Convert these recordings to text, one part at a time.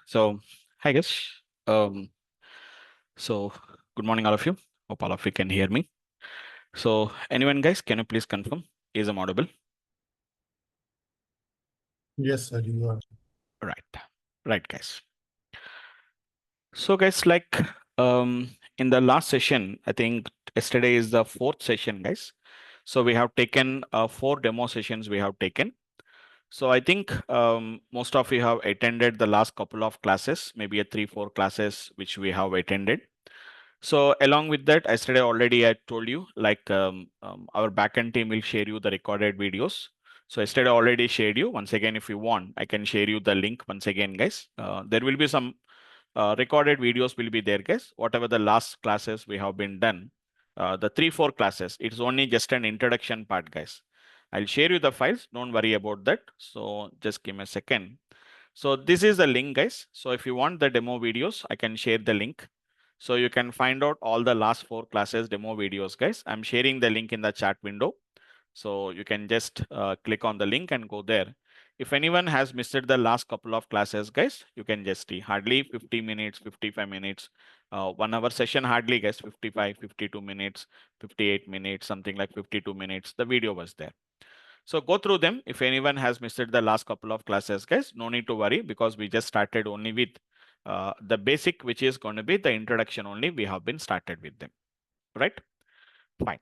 So, hi guys. Um, so good morning, all of you. Hope all of you can hear me. So, anyone, guys, can you please confirm? Is I'm audible? Yes, sir, you are. Right, right, guys. So, guys, like in the last session, I think yesterday is the fourth session, guys. So we have taken four demo sessions. We have taken. So I think most of you have attended the last couple of classes, maybe a 3, 4 classes which we have attended. So along with that, yesterday already I told you like our backend team will share you the recorded videos. So yesterday already shared you. Once again, if you want, I can share you the link once again, guys. There will be some recorded videos will be there, guys. Whatever the last classes we have been done, the 3, 4 classes, it's only just an introduction part, guys. I'll share you the files. Don't worry about that. So just give me a second. So this is the link, guys. So if you want the demo videos, I can share the link. So you can find out all the last 4 classes demo videos, guys. I'm sharing the link in the chat window. So you can just click on the link and go there. If anyone has missed the last couple of classes, guys, you can just see hardly 50 minutes, 55 minutes, 1 hour session, hardly, guys, 55, 52 minutes, 58 minutes, something like 52 minutes. The video was there. So go through them. If anyone has missed the last couple of classes, guys, no need to worry because we just started only with the basic, which is going to be the introduction only. We have been started with them, right? Fine.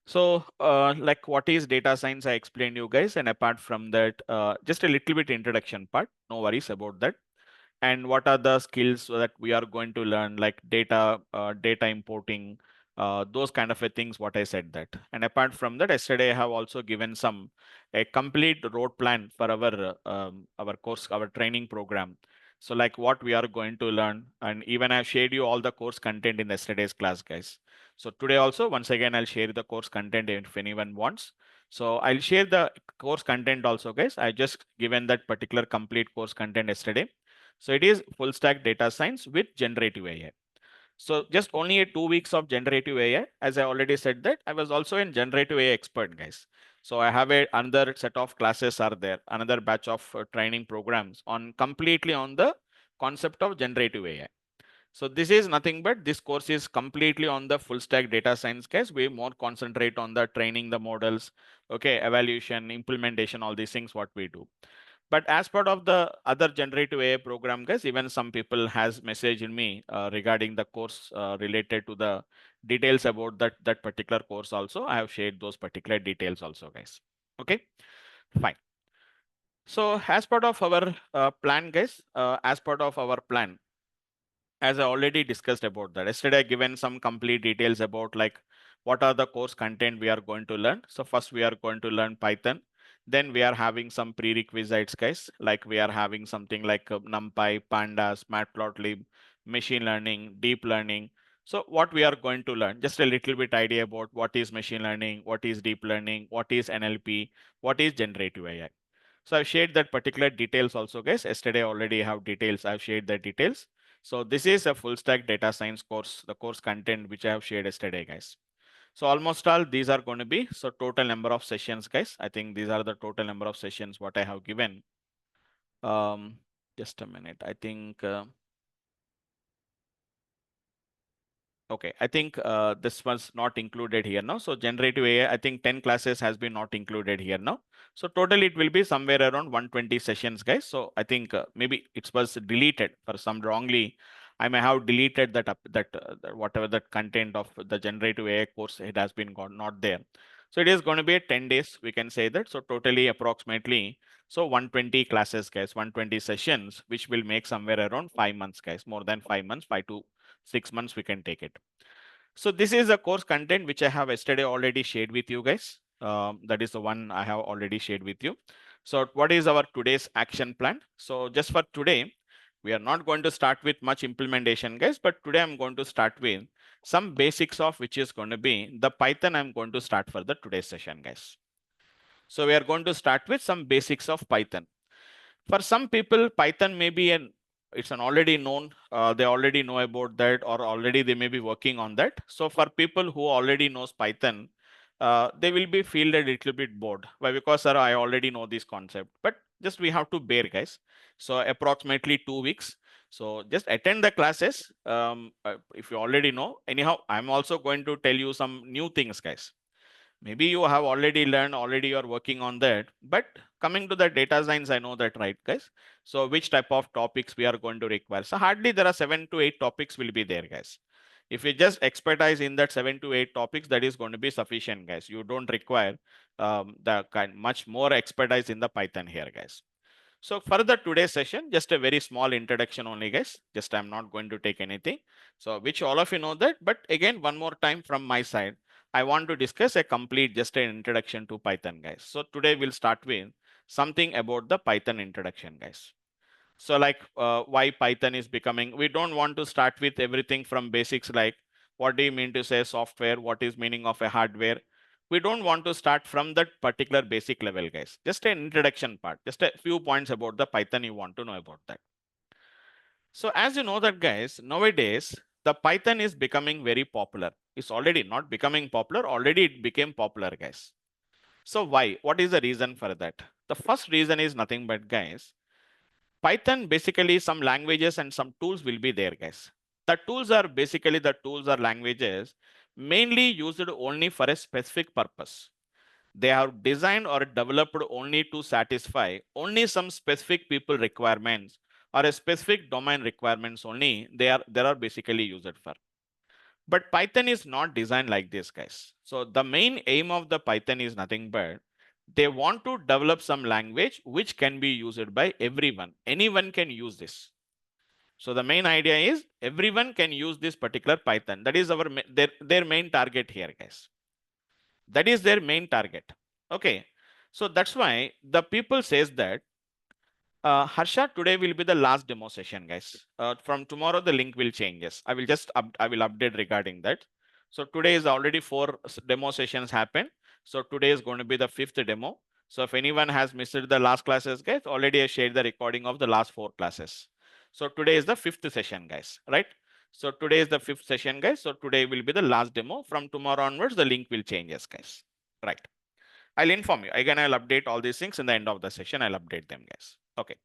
So like what is data science? I explained you guys. And apart from that, just a little bit introduction part. No worries about that. And what are the skills that we are going to learn, like data importing, those kind of a things, what I said that. And apart from that, yesterday I have also given a complete road plan for our course, our training program. So like what we are going to learn, and even I've shared you all the course content in yesterday's class, guys. So today also, once again, I'll share the course content if anyone wants. So I'll share the course content also, guys. I just given that particular complete course content yesterday. So it is full stack data science with generative AI. So just only a 2 weeks of generative AI. As I already said that I was also in generative AI expert, guys. So I have another set of classes are there, another batch of training programs on completely on the concept of generative AI. So this is nothing but this course is completely on the full stack data science, guys. We more concentrate on the training the models, okay, evaluation, implementation, all these things what we do. But as part of the other generative AI program, guys, even some people has messaged me regarding the course related to the details about that particular course also. I have shared those particular details also, guys. Okay, fine. So as part of our plan, guys, as part of our plan, as I already discussed about that. Yesterday, I given some complete details about like what are the course content we are going to learn. So first we are going to learn Python. Then we are having some prerequisites, guys. Like we are having something like NumPy, Pandas, Matplotlib, machine learning, deep learning. So what we are going to learn, just a little bit idea about what is machine learning, what is deep learning, what is NLP, what is generative AI. So I've shared that particular details also, guys. Yesterday already have details. I've shared the details. So this is a full stack data science course, the course content which I have shared yesterday, guys. So almost all these are going to be, so total number of sessions, guys. I think these are the total number of sessions what I have given. Just a minute. I think, okay, I think this was not included here now. So generative AI, I think 10 classes has been not included here now. So total it will be somewhere around 120 sessions, guys. So I think maybe it was deleted for some wrongly. I may have deleted that whatever that content of the generative AI course, it has been gone not there. So it is going to be a 10 days, we can say that. So totally approximately, so 120 classes, guys, 120 sessions, which will make somewhere around 5 months, guys, more than 5 months, 5 to 6 months we can take it. So this is a course content which I have yesterday already shared with you guys. That is the one I have already shared with you. So what is our today's action plan? So just for today, we are not going to start with much implementation, guys, but today I'm going to start with some basics of which is going to be the Python. I'm going to start for the today's session, guys. So we are going to start with some basics of Python. For some people, Python may be it's an already known, they already know about that, or already they may be working on that. So for people who already knows Python, they will be feel a little bit bored. Why? Because sir, I already know this concept. But Just we have to bear, guys. So approximately 2 weeks. So just attend the classes. If you already know, anyhow, I'm also going to tell you some new things, guys. Maybe you have already learned, already you're working on that. But coming to the data science, I know that, right, guys? So which type of topics we are going to require? So hardly there are 7 to 8 topics will be there, guys. If you just expertise in that 7 to 8 topics, that is going to be sufficient, guys. You don't require the kind much more expertise in the Python here, guys. So for the today's session, just a very small introduction only, guys. Just I'm not going to take anything. So which all of you know that. But again, one more time from my side, I want to discuss a complete just an introduction to Python, guys. So today we'll start with something about the Python introduction, guys. So like why Python is becoming, we don't want to start with everything from basics like what do you mean to say software, what is meaning of a hardware. We don't want to start from that particular basic level, guys. Just an introduction part, just a few points about the Python you want to know about that. So as you know that, guys, nowadays the Python is becoming very popular. It's already not becoming popular, already it became popular, guys. So why? What is the reason for that? The first reason is nothing but, guys, Python basically some languages and some tools will be there, guys. The tools are basically the tools or languages mainly used only for a specific purpose. They are designed or developed only to satisfy only some specific people requirements or a specific domain requirements only they are basically used for. But Python is not designed like this, guys. So the main aim of the Python is nothing but they want to develop some language which can be used by everyone. Anyone can use this. So the main idea is everyone can use this particular Python. That is their main target here, guys. That is their main target. Okay. So that's why the people says that Harsha, today will be the last demo session, guys. From tomorrow, the link will changes. I will just I will update regarding that. So today is already 4 demo sessions happened. So today is going to be the 5th demo. So if anyone has missed the last classes, guys, already I shared the recording of the last 4 classes. So today is the 5th session, guys, right? So today is the 5th session, guys. So today will be the last demo. From tomorrow onwards, the link will changes, guys. Right. I'll inform you. Again, I'll update all these things in the end of the session. I'll update them, guys. Okay.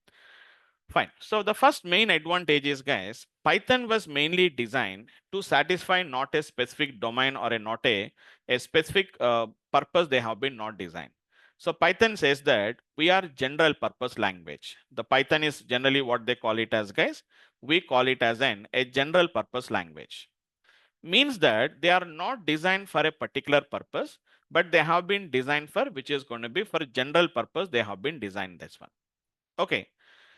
Fine. So the first main advantage is, guys, Python was mainly designed to satisfy not a specific domain or a specific purpose they have been not designed. So Python says that we are general purpose language. The Python is generally what they call it as, guys. We call it as a general purpose language. Means that they are not designed for a particular purpose, but they have been designed for which is going to be for general purpose. They have been designed this one. Okay.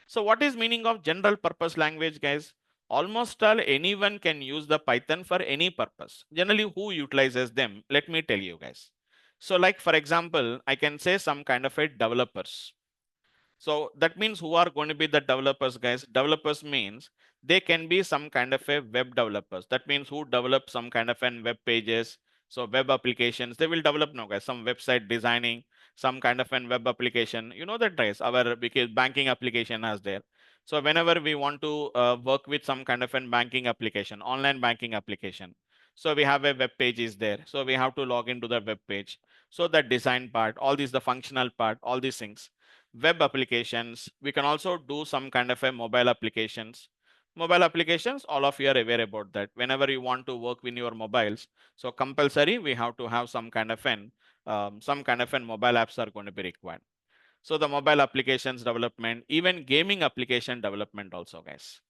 So what is meaning of general purpose language, guys? Almost all anyone can use the Python for any purpose. Generally, who utilizes them? Let me tell you, guys. So like, for example, I can say some kind of a developers. So that means who are going to be the developers, guys? Developers means they can be some kind of a web developers. That means who develop some kind of an web pages. So web applications, they will develop now, guys, some website designing, some kind of an web application. You know that, guys, our because banking application has there. So whenever we want to work with some kind of an banking application, online banking application. So we have a web page is there. So we have to log into the web page. So the design part, all these, the functional part, all these things web applications. We can also do some kind of a mobile applications. Mobile applications, all of you are aware about that. Whenever you want to work with your mobiles, so compulsory we have to have some kind of an mobile apps are going to be required. So the mobile applications development, even gaming application development also, guys.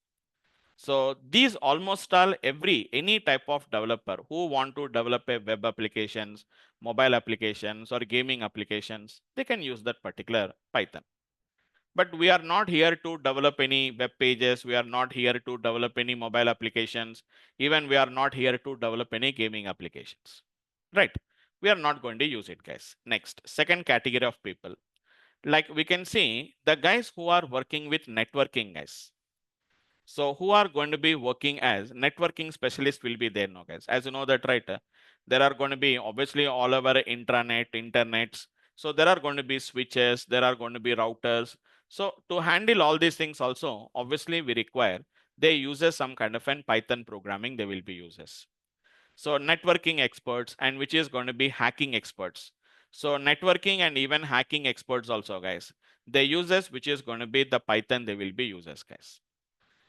So these almost all any type of developer who want to develop a web applications, mobile applications or gaming applications, they can use that particular Python. But we are not here to develop any web pages. We are not here to develop any mobile applications. Even we are not here to develop any gaming applications. Right. We are not going to use it, guys. Next, second category of people. Like we can see the guys who are working with networking, guys. So who are going to be working as networking specialists will be there now, guys. As you know that, right? There are going to be obviously all over internets. So there are going to be switches, there are going to be routers. So to handle all these things also, obviously we require they uses some kind of an Python programming they will be uses. So networking experts and which is going to be hacking experts. So networking and even hacking experts also, guys. the users which is going to be the Python, they will be users, guys.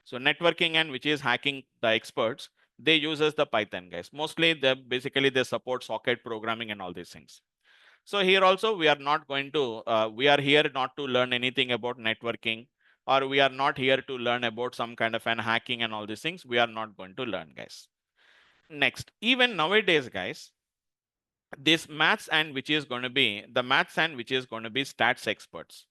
So networking and which is hacking the experts, they uses the Python, guys. Mostly they basically they support socket programming and all these things. So here also we are not going to, we are here not to learn anything about networking, or we are not here to learn about some kind of an hacking and all these things. We are not going to learn, guys. Next, even nowadays, guys, this maths and which is going to be the maths and which is going to be stats experts.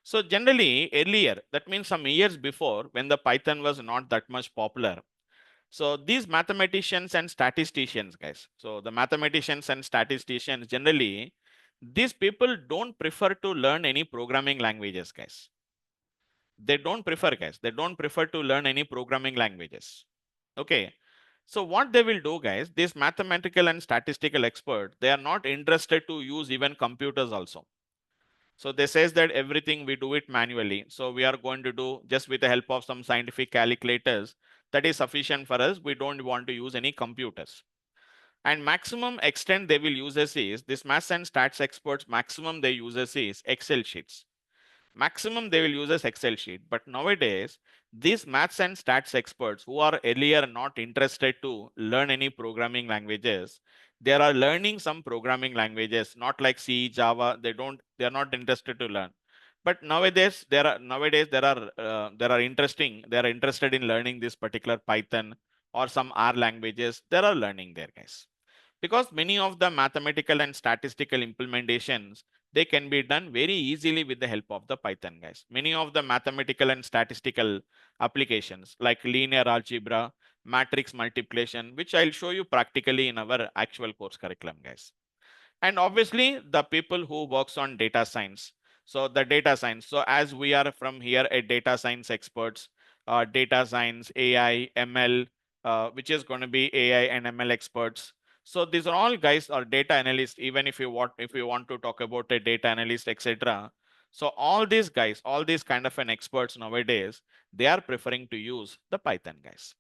So generally earlier, that means some years before when the Python was not that much popular. So these mathematicians and statisticians, guys. So the mathematicians and statisticians generally, these people don't prefer to learn any programming languages, guys. They don't prefer, guys. They don't prefer to learn any programming languages. Okay. So what they will do, guys, these mathematical and statistical experts, they are not interested to use even computers also. So they says that everything we do it manually. So we are going to do just with the help of some scientific calculators. That is sufficient for us. We don't want to use any computers. And maximum extent they will use is this maths and stats experts, maximum they use is Excel sheets. Maximum they will use as Excel sheet. But nowadays, these maths and stats experts who are earlier not interested to learn any programming languages, they are learning some programming languages, not like C, Java. They are not interested to learn. But nowadays, there are interested in learning this particular Python or some R languages. There are learning there, guys, because many of the mathematical and statistical implementations, they can be done very easily with the help of the Python, guys. Many of the mathematical and statistical applications like linear algebra, matrix multiplication, which I'll show you practically in our actual course curriculum, guys. And obviously the people who works on data science. So the data science, so as we are from here a data science experts, data science, AI, ML, which is going to be AI and ML experts. So these are all guys are data analysts. Even if you want to talk about a data analyst, etc. So all these guys, all these kind of an experts nowadays, they are preferring to use the Python, guys.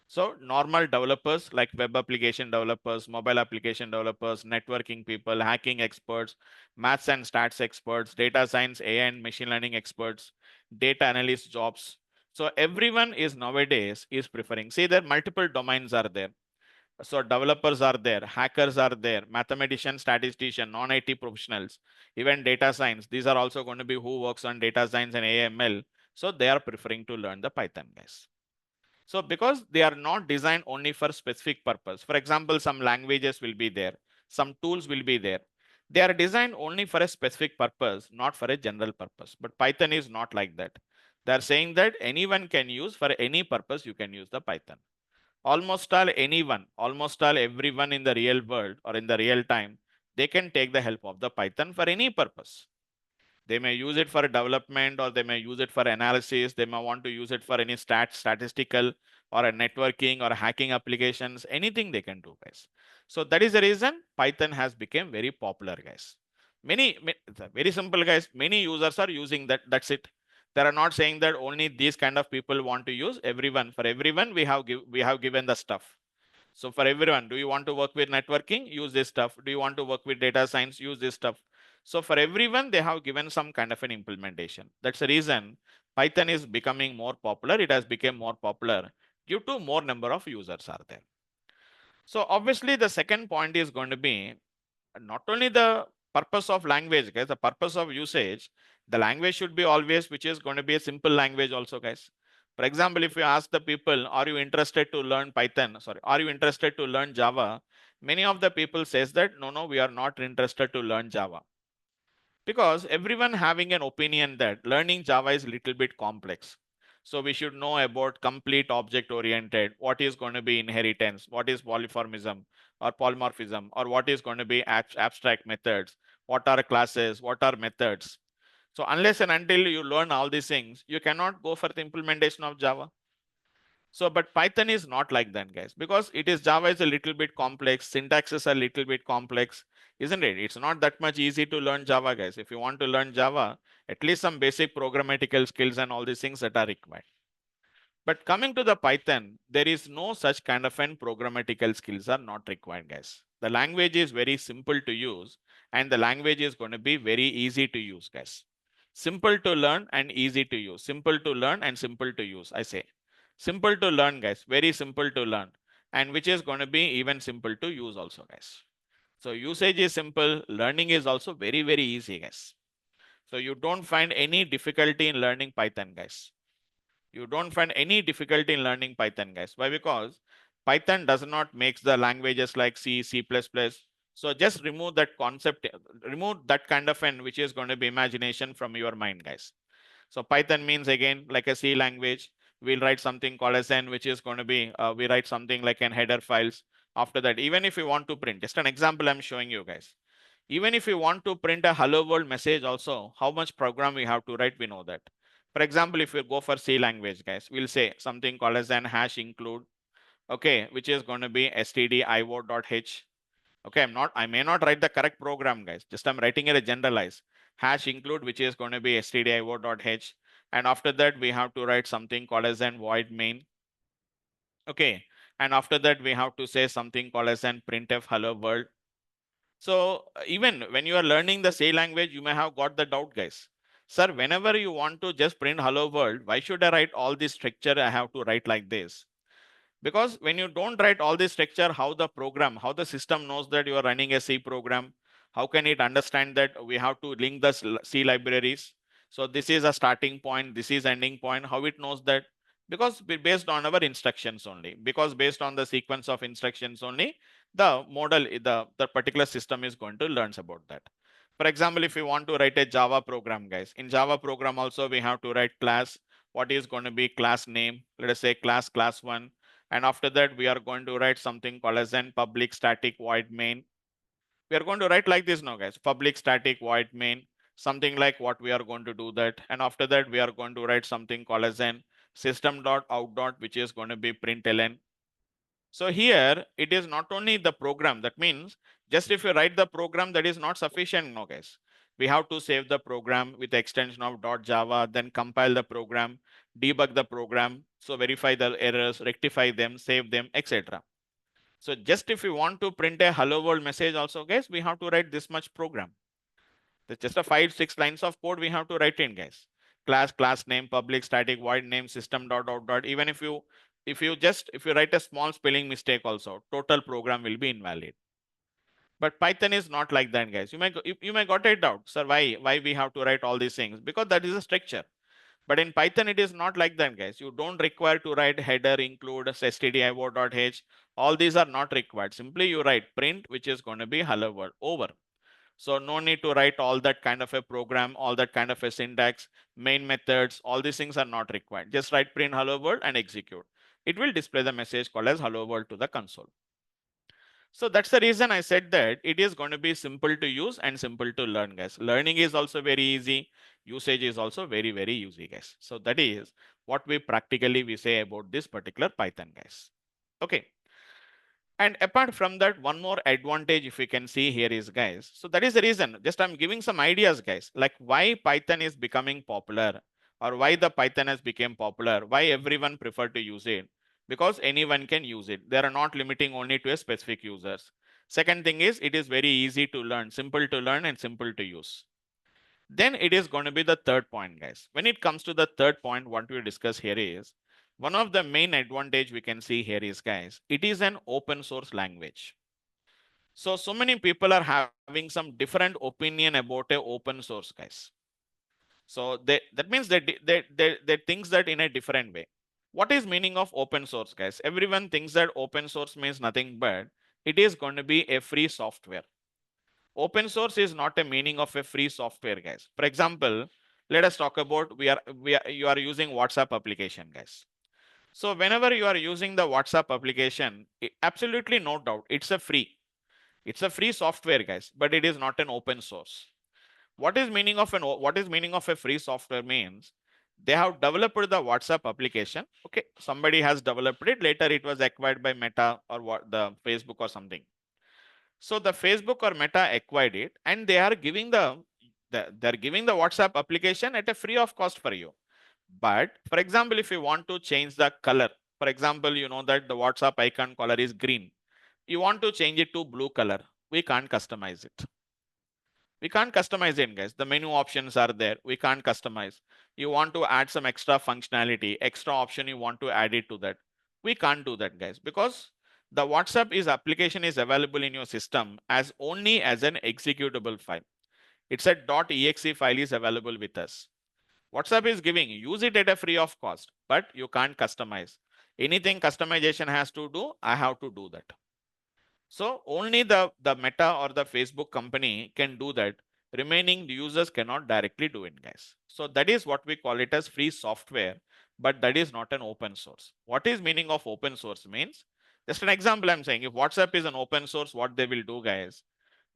So normal developers like web application developers, mobile application developers, networking people, hacking experts, maths and stats experts, data science, AI and machine learning experts, data analyst jobs. So everyone is nowadays is preferring. See, there multiple domains are there. So developers are there, hackers are there, mathematician, statistician, non-IT professionals, even data science. These are also going to be who works on data science and AML. So they are preferring to learn the Python, guys. So because they are not designed only for specific purpose. For example, some languages will be there, some tools will be there. They are designed only for a specific purpose, not for a general purpose. But Python is not like that. They are saying that anyone can use for any purpose, you can use the Python. Almost all anyone, almost all everyone in the real world or in the real time, they can take the help of the Python for any purpose. They may use it for development, or they may use it for analysis. They may want to use it for any statistical or a networking or hacking applications, anything they can do, guys. So that is the reason Python has become very popular, guys. Very simple, guys. Many users are using that. That's it. They are not saying that only these kind of people want to use. Everyone, for everyone, we have given the stuff. So for everyone, do you want to work with networking? Use this stuff. Do you want to work with data science? Use this stuff. So for everyone, they have given some kind of an implementation. That's the reason Python is becoming more popular. It has become more popular due to more number of users are there. So obviously the second point is going to be not only the purpose of language, guys, the purpose of usage, the language should be always, which is going to be a simple language also, guys. For example, if you ask the people, are you interested to learn Python? Sorry, are you interested to learn Java? Many of the people says that, no, we are not interested to learn Java. Because everyone having an opinion that learning Java is a little bit complex. So we should know about complete object oriented, what is going to be inheritance, what is polymorphism or polymorphism, or what is going to be abstract methods, what are classes, what are methods. So unless and until you learn all these things, you cannot go for the implementation of Java. So, but Python is not like that, guys, because it is Java is a little bit complex, syntaxes are a little bit complex, isn't it? It's not that much easy to learn Java, guys. If you want to learn Java, at least some basic programmatical skills and all these things that are required. But coming to the Python, there is no such kind of an programmatical skills are not required, guys. The language is very simple to use, and the language is going to be very easy to use, guys. Simple to learn and easy to use. Simple to learn and simple to use, I say. Simple to learn, guys. Very simple to learn. And which is going to be even simple to use also, guys. So usage is simple. Learning is also very, very easy, guys. So you don't find any difficulty in learning Python, guys. You don't find any difficulty in learning Python, guys. Why? Because Python does not make the languages like C, C++. So just remove that concept, remove that kind of an which is going to be imagination from your mind, guys. So Python means again like a C language. We'll write something called as n, which is going to be we write something like an header files. After that, even if you want to print, just an example I'm showing you guys. Even if you want to print a hello world message also, how much program we have to write, we know that. For example, if you go for C language, guys, we'll say something called as an hash include, okay, which is going to be stdio.h. Okay, I may not write the correct program, guys. Just I'm writing it a generalized hash include, which is going to be stdio.h. And after that, we have to write something called as an void main. Okay, and after that, we have to say something called as an printf hello world. So even when you are learning the C language, you may have got the doubt, guys. Sir, whenever you want to just print hello world, why should I write all this structure? I have to write like this. Because when you don't write all this structure, how the program, how the system knows that you are running a C program, how can it understand that we have to link the C libraries? So this is a starting point, this is ending point. How it knows that? Because based on our instructions only. Because based on the sequence of instructions only, the model, the particular system is going to learn about that. For example, if you want to write a Java program, guys, in Java program also we have to write class. What is going to be class name? Let us say class one. And after that, we are going to write something called as an public static void main. We are going to write like this now, guys. Public static void main, something like what we are going to do that. And after that, we are going to write something called as an system.out. Which is going to be println. So here it is not only the program. That means just if you write the program, that is not sufficient now, guys. We have to save the program with the extension of .java, then compile the program, debug the program, so verify the errors, rectify them, save them, etc. So just if you want to print a hello world message also, guys, we have to write this much program. It's just a 5-6 lines of code we have to write in, guys. Class name, public static void name, system.out. Even if you write a small spelling mistake also, total program will be invalid. But Python is not like that, guys. You may got it out, sir. Why we have to write all these things? Because that is a structure. But in Python, it is not like that, guys. You don't require to write header, include stdio.h. All these are not required. Simply you write print, which is going to be hello world, over. So no need to write all that kind of a program, all that kind of a syntax, main methods, all these things are not required. Just write print hello world and execute. It will display the message called as hello world to the console. So that's the reason I said that it is going to be simple to use and simple to learn, guys. Learning is also very easy. Usage is also very, very easy, guys. So that is what we say about this particular Python, guys. Okay. And apart from that, one more advantage, if we can see here is, guys, so that is the reason, just I'm giving some ideas, guys, like why Python is becoming popular, or why the Python has become popular, why everyone prefer to use it, because anyone can use it. They are not limiting only to a specific users. Second thing is, it is very easy to learn, simple to learn and simple to use. Then it is going to be the third point, guys. When it comes to the third point, what we discuss here is, one of the main advantage we can see here is, guys, it is an open source language. So many people are having some different opinion about a open source, guys. So that means they think that in a different way. What is meaning of open source, guys? Everyone thinks that open source means nothing but it is going to be a free software. Open source is not a meaning of a free software, guys. For example, let us talk about you are using WhatsApp application, guys. So whenever you are using the WhatsApp application, absolutely no doubt, it's a free software, guys, but it is not an open source. What is meaning of a free software means they have developed the WhatsApp application. Okay, somebody has developed it. Later, it was acquired by Meta or what the Facebook or something. So the Facebook or Meta acquired it, and they are giving they're giving the WhatsApp application at a free of cost for you. But for example, if you want to change the color, for example, you know that the WhatsApp icon color is green. You want to change it to blue color. We can't customize it. We can't customize it, guys. The menu options are there. We can't customize. You want to add some extra functionality, extra option, you want to add it to that. We can't do that, guys, because the WhatsApp is application is available in your system as only as an executable file. It's a .exe file is available with us. WhatsApp is giving, use it at a free of cost, but you can't customize. Anything customization has to do, I have to do that. So only the Meta or the Facebook company can do that. Remaining users cannot directly do it, guys. So that is what we call it as free software, but that is not an open source. What is meaning of open source means? Just an example I'm saying, if WhatsApp is an open source, what they will do, guys?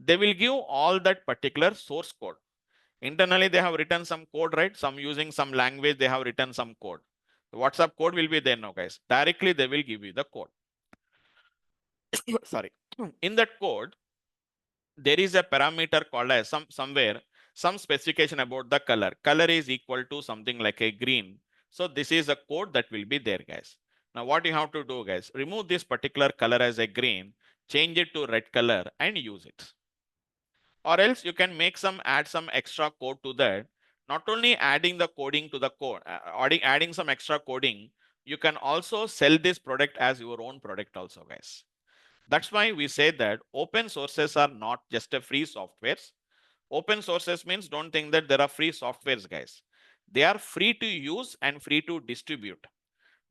They will give all that particular source code. Internally, they have written some code, right? Some using some language, they have written some code. The WhatsApp code will be there now, guys. Directly, they will give you the code. Sorry. In that code, there is a parameter called as somewhere some specification about the color. Color is equal to something like a green. So this is a code that will be there, guys. Now what you have to do, guys, remove this particular color as a green, change it to red color and use it. Or else you can make some add some extra code to that. Not only adding the coding to the code, adding some extra coding, you can also sell this product as your own product also, guys. That's why we say that open sources are not just a free softwares. Open sources means don't think that there are free softwares, guys. They are free to use and free to distribute.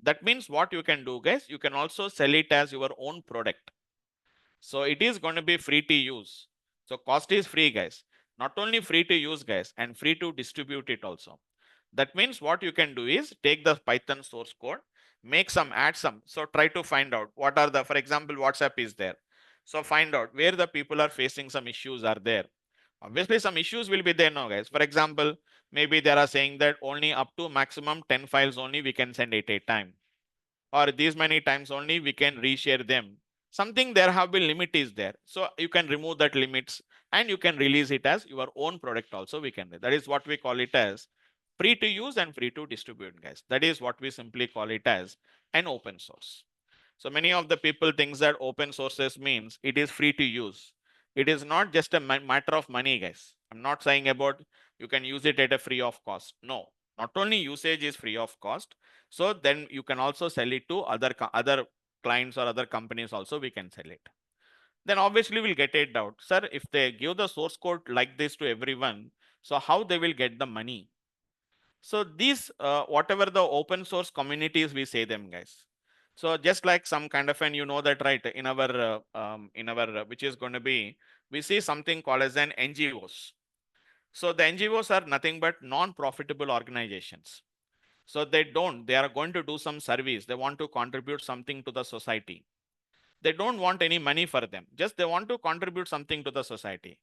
That means what you can do, guys, you can also sell it as your own product. So it is going to be free to use. So cost is free, guys. Not only free to use, guys, and free to distribute it also. That means what you can do is take the Python source code, make some, add some. So try to find out what are the, for example, WhatsApp is there. So find out where the people are facing some issues are there. Obviously, some issues will be there now, guys. For example, maybe they are saying that only up to maximum 10 files only we can send at a time, or these many times only we can reshare them. Something there have been limit is there. So you can remove that limits and you can release it as your own product also we can do. That is what we call it as free to use and free to distribute, guys. That is what we simply call it as an open source. So many of the people thinks that open sources means it is free to use. It is not just a matter of money, guys. I'm not saying about you can use it at a free of cost. No, not only usage is free of cost. So then you can also sell it to other clients or other companies also we can sell it. Then obviously we'll get it out. Sir, if they give the source code like this to everyone, so how they will get the money? So these, whatever the open source communities, we say them, guys. So just like some kind of an, you know that, right? In our which is going to be, we see something called as an NGOs. So the NGOs are nothing but non-profitable organizations. So they are going to do some service. They want to contribute something to the society. They don't want any money for them. Just they want to contribute something to the society.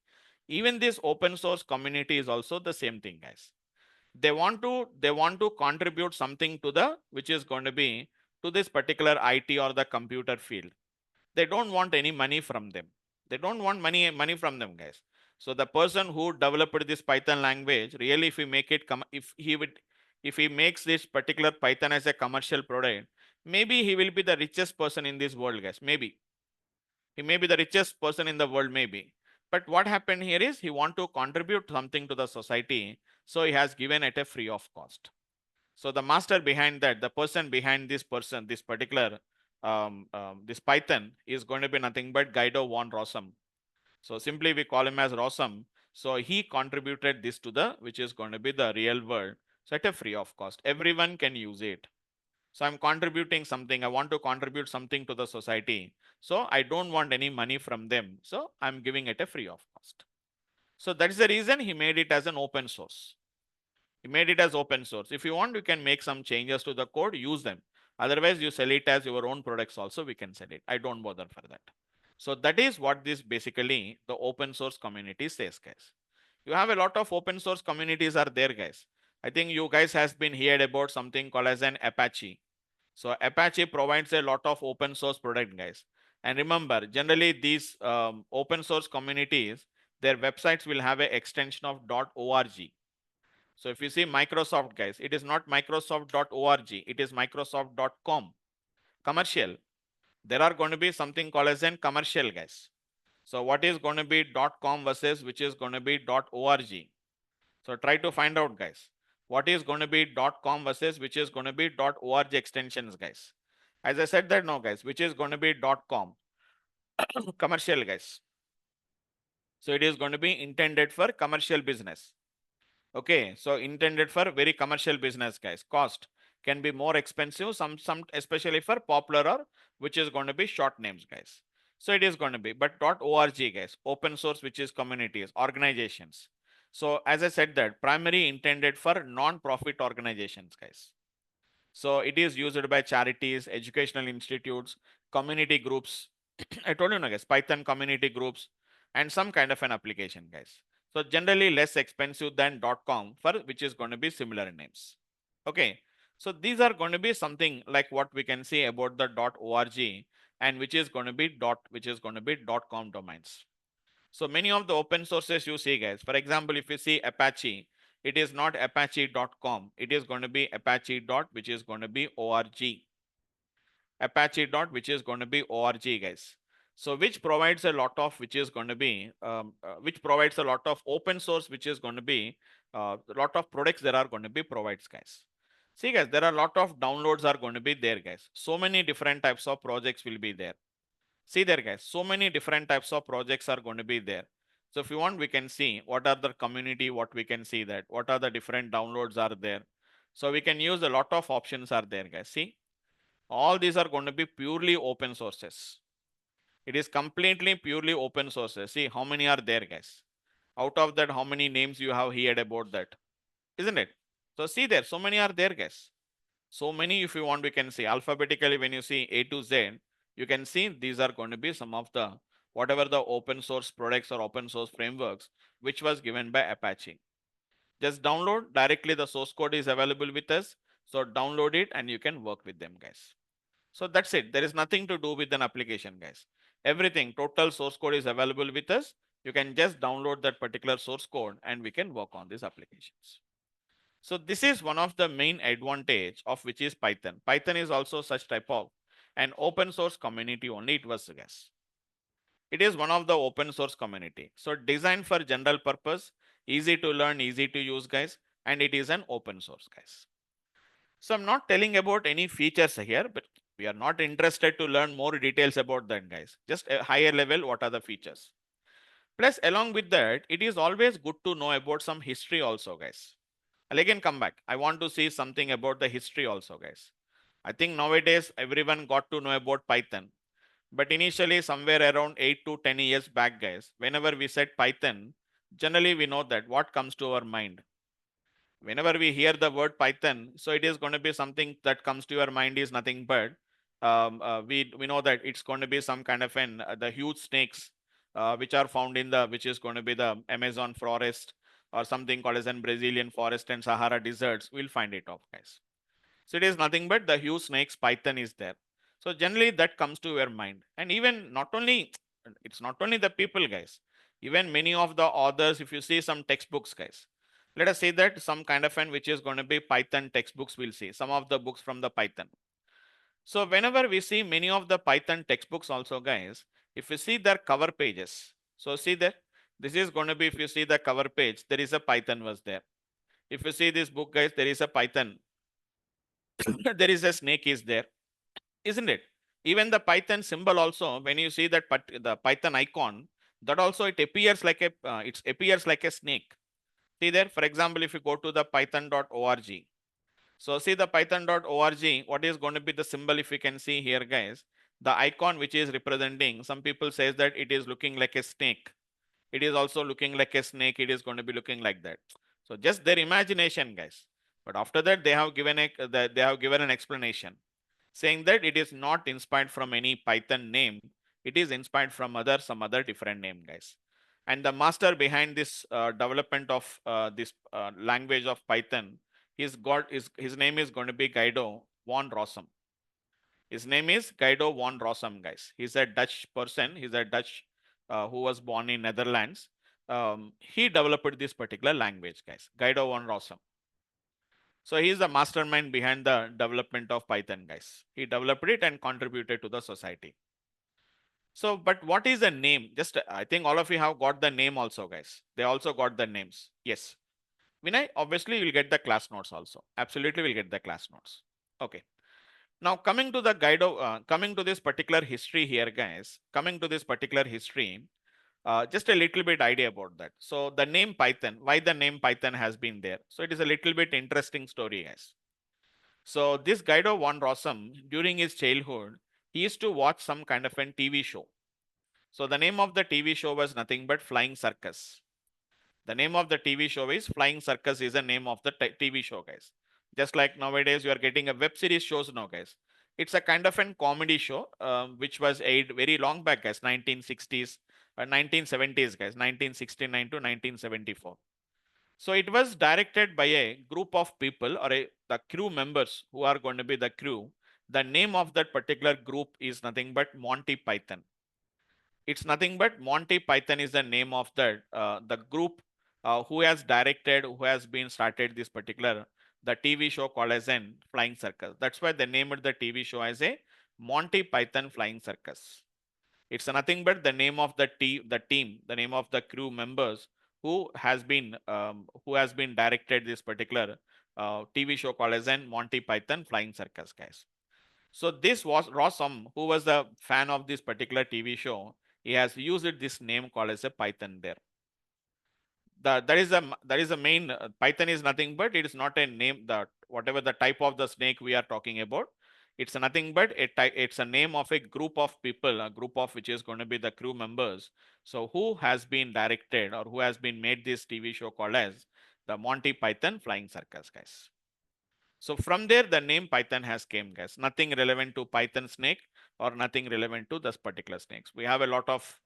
Even this open source community is also the same thing, guys. They want to contribute something to the which is going to be to this particular IT or the computer field. They don't want any money from them. They don't want money from them, guys. So the person who developed this Python language, really, if we make it if he makes this particular Python as a commercial product, maybe he will be the richest person in this world, guys. Maybe he may be the richest person in the world, maybe. But what happened here is he want to contribute something to the society, so he has given it a free of cost. So the master behind that, the person, this particular this Python is going to be nothing but Guido von Rossum. So simply we call him as Rossum. So he contributed this to the which is going to be the real world. So at a free of cost, everyone can use it. So I'm contributing something. I want to contribute something to the society. So I don't want any money from them. So I'm giving it a free of cost. So that's the reason he made it as an open source. He made it as open source. If you want, you can make some changes to the code, use them. Otherwise, you sell it as your own products also, we can sell it. I don't bother for that. So that is what this basically the open source community says, guys. You have a lot of open source communities are there, guys. I think you guys has been heard about something called as an Apache. So Apache provides a lot of open source product, guys. And remember, generally these open source communities, their websites will have an extension of .org. So if you see Microsoft, guys, it is not Microsoft.org, it is Microsoft.com. Commercial. There are going to be something called as an commercial, guys. So what is going to be .com versus which is going to be .org? So try to find out, guys. What is going to be .com versus which is going to be .org extensions, guys. As I said that now, guys, which is going to be .com commercial, guys. So it is going to be intended for commercial business. Okay, so intended for very commercial business, guys. Cost can be more expensive, some especially for popular or which is going to be short names, guys. So it is going to be, but .org, guys, open source, which is communities, organizations. So as I said that, primary intended for non-profit organizations, guys. So it is used by charities, educational institutes, community groups. I told you, no, guys, Python community groups, and some kind of an application, guys. So generally less expensive than .com for which is going to be similar names. Okay. So these are going to be something like what we can say about the .org and which is going to be .com domains. So many of the open sources you see, guys. For example, if you see Apache, it is not apache.com. It is going to be apache dot which is going to be org. Apache dot which is going to be org, guys. So which provides a lot of which is going to be which provides a lot of open source which is going to be a lot of products there are going to be provides, guys. See, guys, there are a lot of downloads are going to be there, guys. So many different types of projects will be there. See there, guys, so many different types of projects are going to be there. So if you want, we can see what are the community, what we can see that, what are the different downloads are there. So we can use a lot of options are there, guys. See, all these are going to be purely open sources. It is completely purely open sources. See how many are there, guys. Out of that, how many names you have heard about that, isn't it? So see there, so many are there, guys. So many, if you want, we can see alphabetically. When you see A to Z, you can see these are going to be some of the whatever the open source products or open source frameworks which was given by Apache. Just download directly, the source code is available with us. So download it and you can work with them, guys. So that's it. There is nothing to do with an application, guys. Everything, total source code is available with us. You can just download that particular source code and we can work on these applications. So this is one of the main advantage of which is Python. Python is also such type of an open source community only, it was, guys. It is one of the open source community. So designed for general purpose, easy to learn, easy to use, guys, and it is an open source, guys. So I'm not telling about any features here, but we are not interested to learn more details about that, guys. Just a higher level, what are the features? Plus, along with that, it is always good to know about some history also, guys. I'll again come back. I want to see something about the history also, guys. I think nowadays everyone got to know about Python. But initially, somewhere around 8 to 10 years back, guys, whenever we said Python, generally we know that what comes to our mind. Whenever we hear the word Python, so it is going to be something that comes to your mind is nothing but we know that it's going to be some kind of an the huge snakes which are found in the which is going to be the Amazon forest or something called as an Brazilian forest and Sahara deserts. We'll find it off, guys. So it is nothing but the huge snakes Python is there. So generally that comes to your mind, and even not only it's not only the people, guys. Even many of the authors, if you see some textbooks, guys, let us say that some kind of an which is going to be Python textbooks, we'll see some of the books from the Python. So whenever we see many of the Python textbooks also, guys, if you see their cover pages, so see that this is going to be, if you see the cover page, there is a Python was there. If you see this book, guys, there is a Python. There is a snake is there, isn't it? Even the Python symbol also, when you see that the Python icon, that also it appears like a it appears like a snake. See there, for example, if you go to the python.org, so see the python.org, what is going to be the symbol? If you can see here, guys, the icon which is representing, some people says that it is looking like a snake. It is also looking like a snake. It is going to be looking like that. So just their imagination, guys. But after that, they have given an explanation saying that it is not inspired from any Python name. It is inspired from some other different name, guys. And the master behind this development of this language of Python, his name is going to be Guido van Rossum. His name is Guido van Rossum, guys. He's a Dutch person. He's a Dutch who was born in Netherlands. He developed this particular language, guys. Guido van Rossum. So he is the mastermind behind the development of Python, guys. He developed it and contributed to the society. So, but what is the name? Just I think all of you have got the name also, guys. They also got the names. Yes. Vinay, obviously you'll get the class notes also. Absolutely, we'll get the class notes. Okay. Now coming to the guide of coming to this particular history here, guys. Coming to this particular history, just a little bit idea about that. So the name Python, why the name Python has been there. So it is a little bit interesting story, guys. So this Guido von Rossum, during his childhood, he used to watch some kind of an TV show. So the name of the TV show was nothing but Flying Circus. The name of the TV show is Flying Circus is the name of the TV show, guys. Just like nowadays you are getting a web series shows now, guys. It's a kind of an comedy show which was aired very long back, guys, 1960s, 1970s, guys, 1969 to 1974. So it was directed by a group of people or the crew members who are going to be the crew. The name of that particular group is nothing but Monty Python. It's nothing but Monty Python is the name of the group who has directed, who has been started this particular the TV show called as an Flying Circus. That's why they named the TV show as a Monty Python Flying Circus. It's nothing but the name of the team, the name of the crew members who has been directed this particular TV show called as an Monty Python Flying Circus, guys. So this was Rossum, who was the fan of this particular TV show. He has used this name called as a Python there. That is the main Python is nothing but it is not a name that whatever the type of the snake we are talking about. It's nothing but it's a name of a group of people, a group of which is going to be the crew members. So who has been directed or who has been made this TV show called as the Monty Python Flying Circus, guys. So from there, the name Python has came, guys. Nothing relevant to Python snake or nothing relevant to this particular snakes. We have a lot of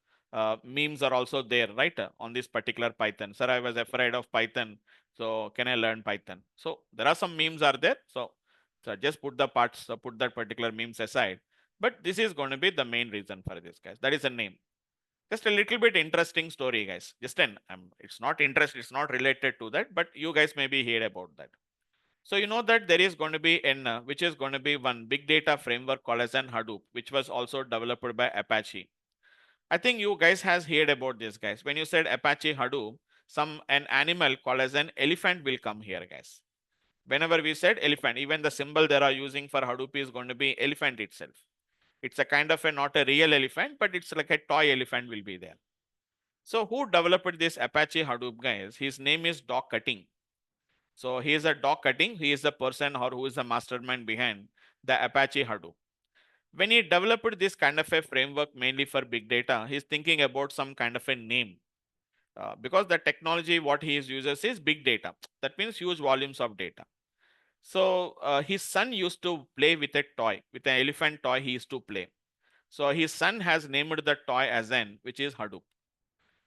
memes are also there, right? On this particular Python. Sir, I was afraid of Python. So can I learn Python? So there are some memes are there. So just put the parts, put that particular memes aside. But this is going to be the main reason for this, guys. That is a name. Just a little bit interesting story, guys. Just an, it's not interest, it's not related to that, but you guys maybe heard about that. So you know that there is going to be which is going to be one big data framework called as an Hadoop, which was also developed by Apache. I think you guys has heard about this, guys. When you said Apache Hadoop, an animal called as an elephant will come here, guys. Whenever we said elephant, even the symbol they are using for Hadoop is going to be elephant itself. It's a kind of a not a real elephant, but it's like a toy elephant will be there. So who developed this Apache Hadoop, guys? His name is Doc Cutting. So he is a Doc Cutting. He is the person or who is the mastermind behind the Apache Hadoop. When he developed this kind of a framework mainly for big data, he's thinking about some kind of a name. Because the technology what he uses is big data. That means huge volumes of data. So his son used to play with a toy, with an elephant toy he used to play. So his son has named the toy as an, which is Hadoop.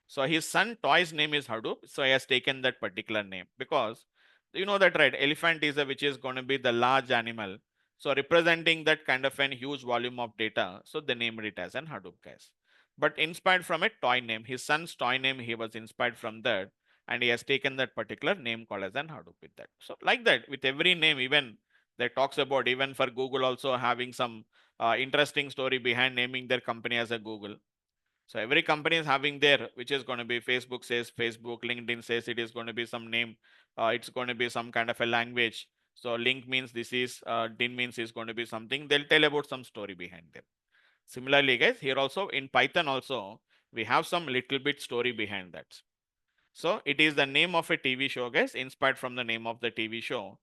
So his son toy's name is Hadoop. So he has taken that particular name because you know that, right? Elephant is a which is going to be the large animal. So representing that kind of an huge volume of data. So they named it as an Hadoop, guys. But inspired from a toy name, his son's toy name, he was inspired from that, and he has taken that particular name called as an Hadoop with that. So like that, with every name, even that talks about even for Google also having some interesting story behind naming their company as a Google. So every company is having their, which is going to be Facebook says Facebook, LinkedIn says it is going to be some name, it's going to be some kind of a language. So link means this is, din means is going to be something. They'll tell about some story behind them. Similarly, guys, here also in Python also we have some little bit story behind that. So it is the name of a TV show, guys, inspired from the name of the TV show.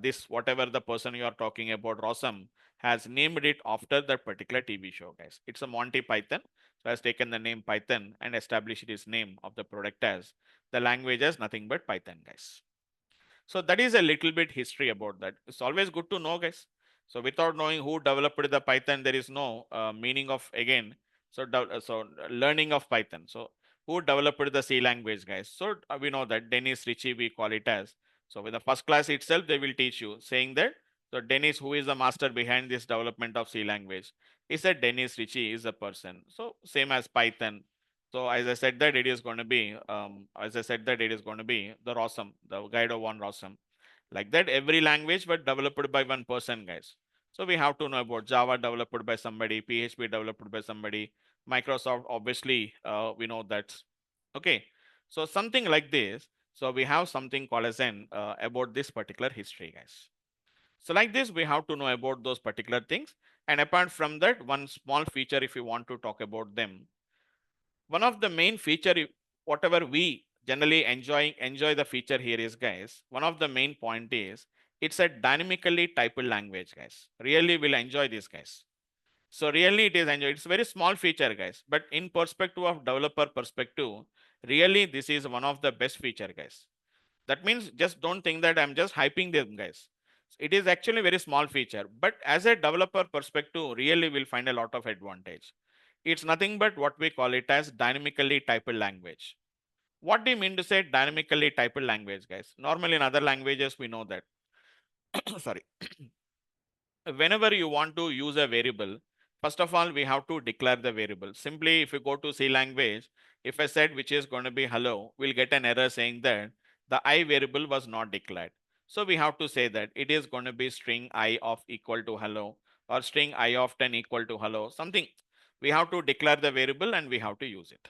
This whatever the person you are talking about, Rossum, has named it after that particular TV show, guys. It's a Monty Python. So has taken the name Python and established its name of the product as the language as nothing but Python, guys. So that is a little bit history about that. It's always good to know, guys. So without knowing who developed the Python, there is no meaning of again. So learning of Python. So who developed the C language, guys? So we know that Dennis Ritchie we call it as. So with the first class itself, they will teach you saying that. So Dennis, who is the master behind this development of C language, he said Dennis Ritchie is a person. So same as Python. So as I said that it is going to be, as I said that it is going to be the Rossum, the guide of one Rossum. Like that, every language but developed by one person, guys. So we have to know about Java developed by somebody, PHP developed by somebody, Microsoft, obviously, we know that. Okay. So something like this. So we have something called as an about this particular history, guys. So like this, we have to know about those particular things. And apart from that, one small feature, if you want to talk about them, one of the main feature, whatever we generally enjoy the feature here is, guys, one of the main point is it's a dynamically typed language, guys. Really will enjoy this, guys. So really it is enjoy. It's very small feature, guys, but in perspective of developer perspective, really this is one of the best feature, guys. That means just don't think that I'm just hyping them, guys. It is actually very small feature, but as a developer perspective, really will find a lot of advantage. It's nothing but what we call it as dynamically typed language. What do you mean to say dynamically typed language, guys? Normally in other languages, we know that. Sorry. Whenever you want to use a variable, first of all, we have to declare the variable. Simply, if you go to C language, if I said which is going to be hello, we'll get an error saying that the I variable was not declared. So we have to say that it is going to be string I of equal to hello or string I of 10 equal to hello, something. We have to declare the variable and we have to use it.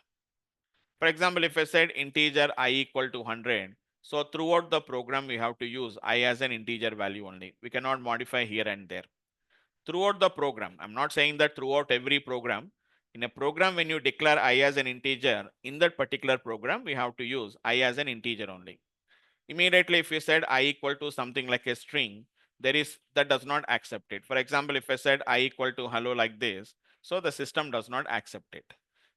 For example, if I said integer I equal to 100, so throughout the program, we have to use I as an integer value only. We cannot modify here and there throughout the program. I'm not saying that throughout every program. In a program, when you declare I as an integer, in that particular program, we have to use I as an integer only. Immediately, if you said I equal to something like a string, there is that does not accept it. For example, if I said I equal to hello like this, so the system does not accept it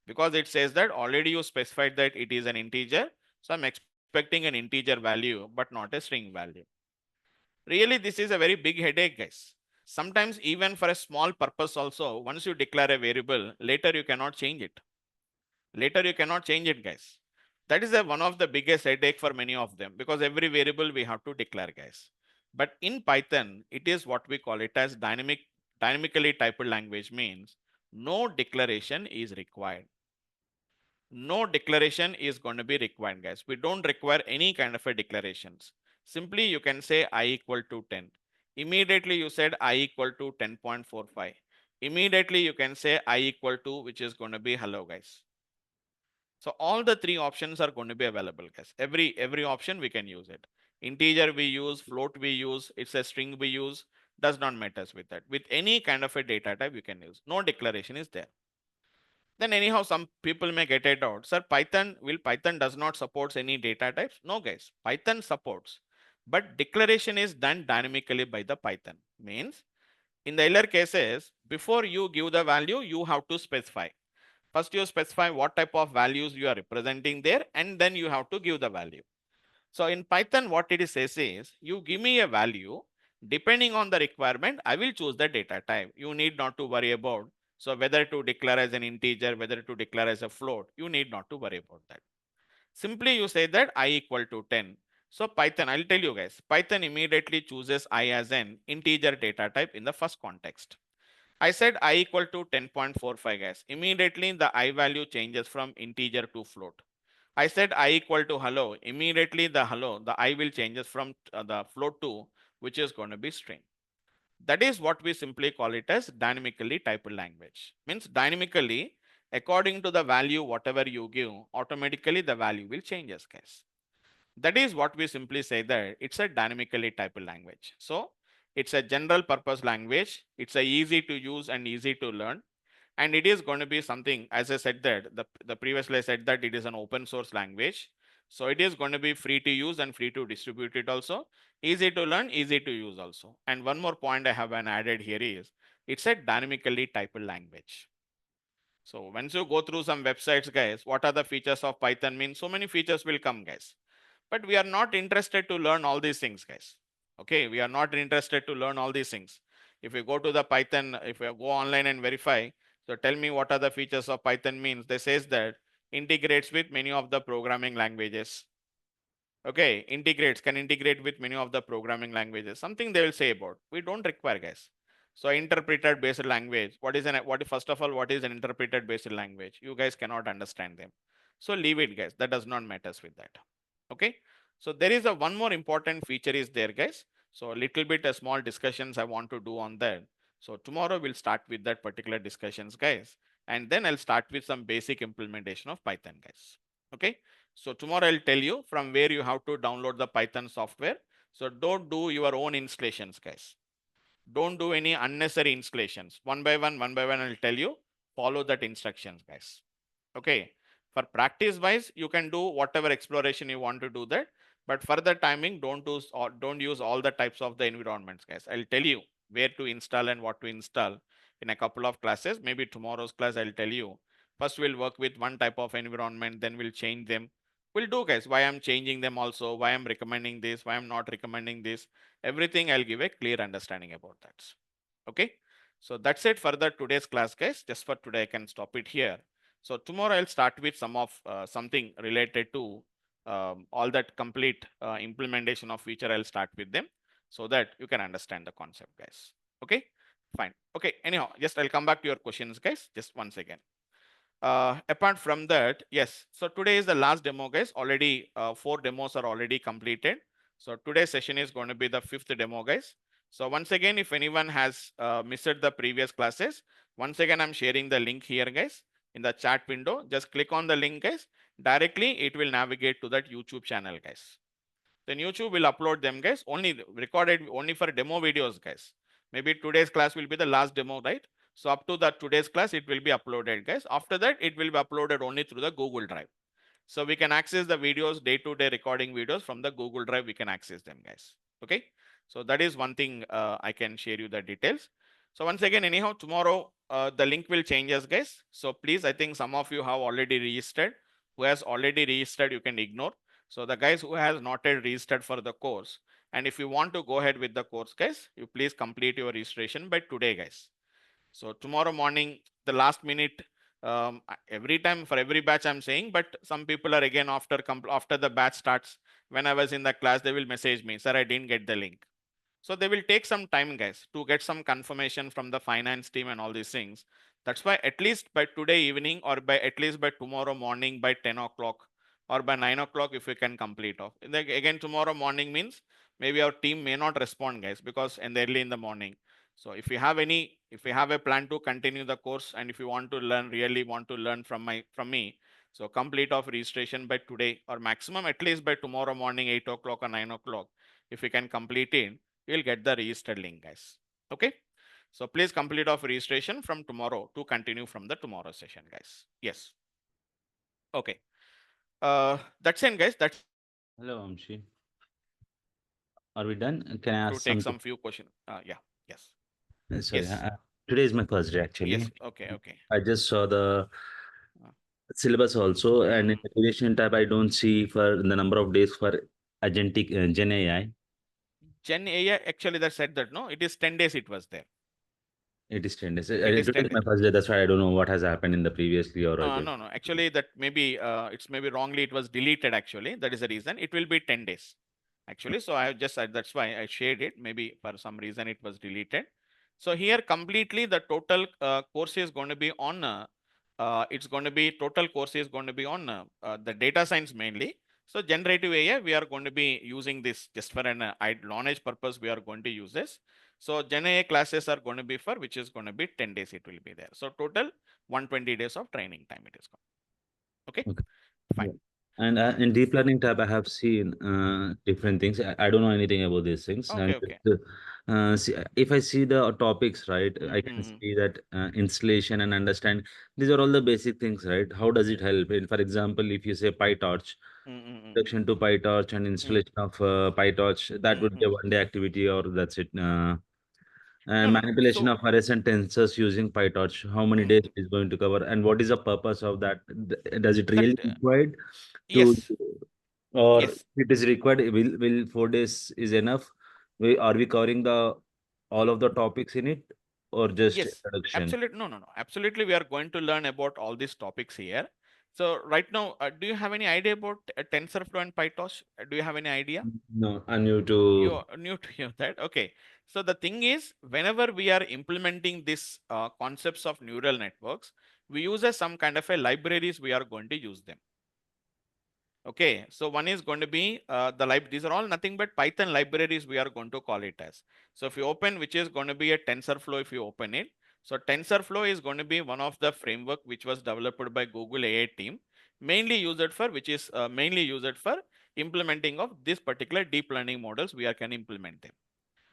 because it says that already you specified that it is an integer. So I'm expecting an integer value, but not a string value. Really, this is a very big headache, guys. Sometimes even for a small purpose also, once you declare a variable, later you cannot change it. Later you cannot change it, guys. That is one of the biggest headache for many of them because every variable we have to declare, guys. But in Python, it is what we call it as dynamically typed language means no declaration is required. No declaration is going to be required, guys. We don't require any kind of a declarations. Simply you can say I equal to 10. Immediately you said I equal to 10.45. Immediately you can say I equal to, which is going to be hello, guys. So all the three options are going to be available, guys. Every option we can use it. Integer we use, float we use, it's a string we use, does not matters with that. With any kind of a data type you can use. No declaration is there. Then anyhow, some people may get it out. Sir, Python does not supports any data types? No, guys. Python supports. But declaration is done dynamically by the Python. Means in the earlier cases, before you give the value, you have to specify. First you specify what type of values you are representing there, and then you have to give the value. So in Python, what it says is, you give me a value, depending on the requirement, I will choose the data type. You need not to worry about, so whether to declare as an integer, whether to declare as a float, you need not to worry about that. Simply you say that I equal to 10. So Python, I'll tell you guys, Python immediately chooses I as an integer data type in the first context. I said I equal to 10.45, guys. Immediately the I value changes from integer to float. I said I equal to hello. Immediately the I will changes from the float to, which is going to be string. That is what we simply call it as dynamically typed language. Means dynamically, according to the value whatever you give, automatically the value will changes, guys. That is what we simply say that it's a dynamically typed language. So it's a general purpose language. It's a easy to use and easy to learn. And it is going to be something, as I said that the previously I said that it is an open source language. So it is going to be free to use and free to distribute it also. Easy to learn, easy to use also. And one more point I have added here is it's a dynamically typed language. So once you go through some websites, guys, what are the features of Python mean? So many features will come, guys. But we are not interested to learn all these things, guys. Okay, we are not interested to learn all these things. If you go to the Python, if you go online and verify, so tell me what are the features of Python means. They says that integrates with many of the programming languages. Okay, can integrate with many of the programming languages. Something they will say about. We don't require, guys. So interpreted based language. First of all, what is an interpreted based language? You guys cannot understand them. So leave it, guys. That does not matters with that. Okay. So there is a one more important feature is there, guys. So a little bit a small discussions I want to do on that. So tomorrow we'll start with that particular discussions, guys. And then I'll start with some basic implementation of Python, guys. Okay. So tomorrow I'll tell you from where you have to download the Python software. So don't do your own installations, guys. Don't do any unnecessary installations. One by one, I'll tell you. Follow that instructions, guys. Okay. For practice wise, you can do whatever exploration you want to do that. But for the timing, don't use all the types of the environments, guys. I'll tell you where to install and what to install in a couple of classes. Maybe tomorrow's class, I'll tell you. First, we'll work with one type of environment, then we'll change them. We'll do, guys, why I'm changing them also, why I'm recommending this, why I'm not recommending this. Everything I'll give a clear understanding about that. Okay. So that's it for the today's class, guys. Just for today, I can stop it here. So tomorrow I'll start with something related to all that complete implementation of feature. I'll start with them so that you can understand the concept, guys. Okay, fine. Okay, anyhow, just I'll come back to your questions, guys, just once again. Apart from that, yes, so today is the last demo, guys. Already 4 demos are already completed. So today's session is going to be the 5th demo, guys. So once again, if anyone has missed the previous classes, once again, I'm sharing the link here, guys, in the chat window. Just click on the link, guys. Directly, it will navigate to that YouTube channel, guys. Then YouTube will upload them, guys, only recorded only for demo videos, guys. Maybe today's class will be the last demo, right? So up to that today's class, it will be uploaded, guys. After that, it will be uploaded only through the Google Drive. So we can access the videos, day-to-day recording videos from the Google Drive. We can access them, guys. Okay. So that is one thing I can share you the details. So once again, anyhow, tomorrow the link will changes, guys. So please, I think some of you have already registered. Who has already registered, you can ignore. So the guys who has not yet registered for the course, and if you want to go ahead with the course, guys, you please complete your registration by today, guys. So tomorrow morning, the last minute, every time for every batch I'm saying, but some people are again after the batch starts, when I was in the class, they will message me, sir, I didn't get the link. So they will take some time, guys, to get some confirmation from the finance team and all these things. That's why at least by today evening or by at least by tomorrow morning by 10 o'clock or by 9 o'clock, if we can complete off. And then again, tomorrow morning means maybe our team may not respond, guys, because in the early in the morning. So if you have if you have a plan to continue the course and if you want to learn, really want to learn from me, so complete off registration by today or maximum at least by tomorrow morning, 8 o'clock or 9 o'clock. If you can complete it, you'll get the registered link, guys. Okay. So please complete off registration from tomorrow to continue from the tomorrow session, guys. Yes. Okay. That's it, guys. That's Hello, Amshi. Are we done? Can I to ask take something? some few questions. Yeah. Yes. Sorry, Yes. today is my first day Yes. actually. Okay. Okay. I just saw the Uh, syllabus also, and in mm. the duration tab, I don't see for the number of days for agentic Gen AI. Gen AI, actually, that said that no, it is 10 days it was there. It is 10 days. It is Today 10 is my days. first day. That's why I don't know what has happened in the previously or again. No. Actually, that maybe it's maybe wrongly it was deleted. Actually, that is the reason. It will be 10 days. Actually, so I just that's why I shared it. Maybe for some reason it was deleted. So here completely the total course is going to be on. It's going to be total course is going to be on the data science mainly. So generative AI, we are going to be using this just for an knowledge purpose. We are going to use this. So Gen AI classes are going to be for which is going to be 10 days. It will be there. So total 120 days of training time it is going. Okay, Okay. fine. Yeah. And in deep learning tab, I have seen different things. I don't know anything about these things. Okay, And okay. if I see the topics, right, I can Mm-hmm. see that installation and understand. These are all the basic things, right? How does it help? And for example, if you say PyTorch, Mm-hmm. introduction to PyTorch and installation of PyTorch, that would be a Mm-hmm. one-day activity, or that's it. No, And no, no. manipulation So of arrays and tensors using PyTorch, how many days mm, is going to cover, and what is the purpose of that? Does it that really required to, yes, or yes, it is required? Will 4 days is enough? Are we covering the all of the topics in it, or just yes. introduction? Absolutely. No, no, no. Absolutely. We are going to learn about all these topics here. So right now, do you have any idea about TensorFlow and PyTorch? Do you have any idea? No, I'm new You to. are new to hear that. Okay. So the thing is, whenever we are implementing this concepts of neural networks, we use some kind of a libraries. We are going to use them. Okay, so one is going to be these are all nothing but Python libraries we are going to call it as. So if you open, which is going to be a TensorFlow, if you open it. So TensorFlow is going to be one of the framework which was developed by Google AI team, mainly used for mainly used for implementing of this particular deep learning models. We can implement them.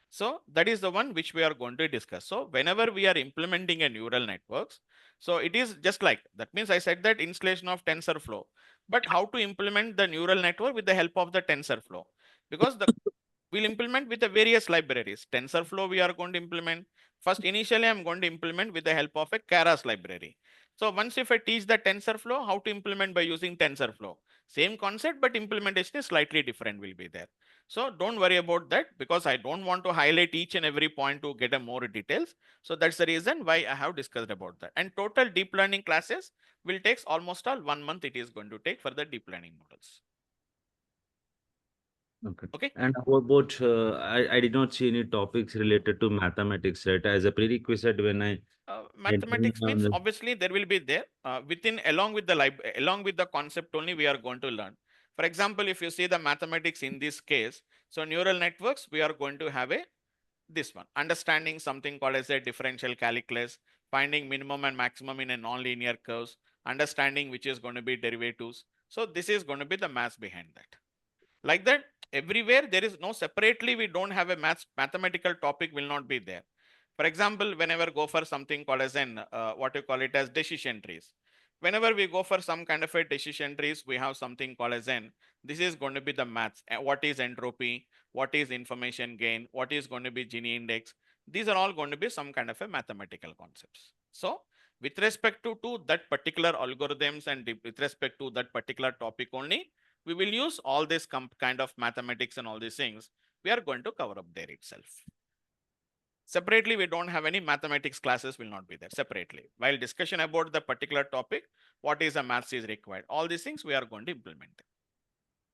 So that is the one which we are going to discuss. So whenever we are implementing a neural networks, so it is just like that means I said that installation of TensorFlow, but how to implement the neural network with the help of the TensorFlow? Because we'll implement with the various libraries. TensorFlow we are going to implement. First, initially I'm going to implement with the help of a Keras library. So once if I teach the TensorFlow, how to implement by using TensorFlow, same concept, but implementation is slightly different will be there. So don't worry about that because I don't want to highlight each and every point to get a more details. So that's the reason why I have discussed about that. And total deep learning classes will take almost all 1 month it is going to take for the deep learning models. Okay. Okay. And how about, I did not see any topics related to mathematics, right? As a prerequisite when I Mathematics means obviously there will be there within along with the concept only we are going to learn. For example, if you see the mathematics in this case, so neural networks we are going to have a this one understanding something called as a differential calculus, finding minimum and maximum in a non-linear curves, understanding which is going to be derivatives. So this is going to be the maths behind that. Like that, everywhere there is no separately we don't have a mathematical topic will not be there. For example, whenever go for something called as an what you call it as decision trees, whenever we go for some kind of a decision trees, we have something called as an this is going to be the maths. What is entropy, what is information gain, what is going to be Gini index, these are all going to be some kind of a mathematical concepts. So with respect to that particular algorithms and with respect to that particular topic only, we will use all this kind of mathematics and all these things we are going to cover up there itself. Separately, we don't have any mathematics classes will not be there separately. While discussion about the particular topic, what is a maths is required. All these things we are going to implement.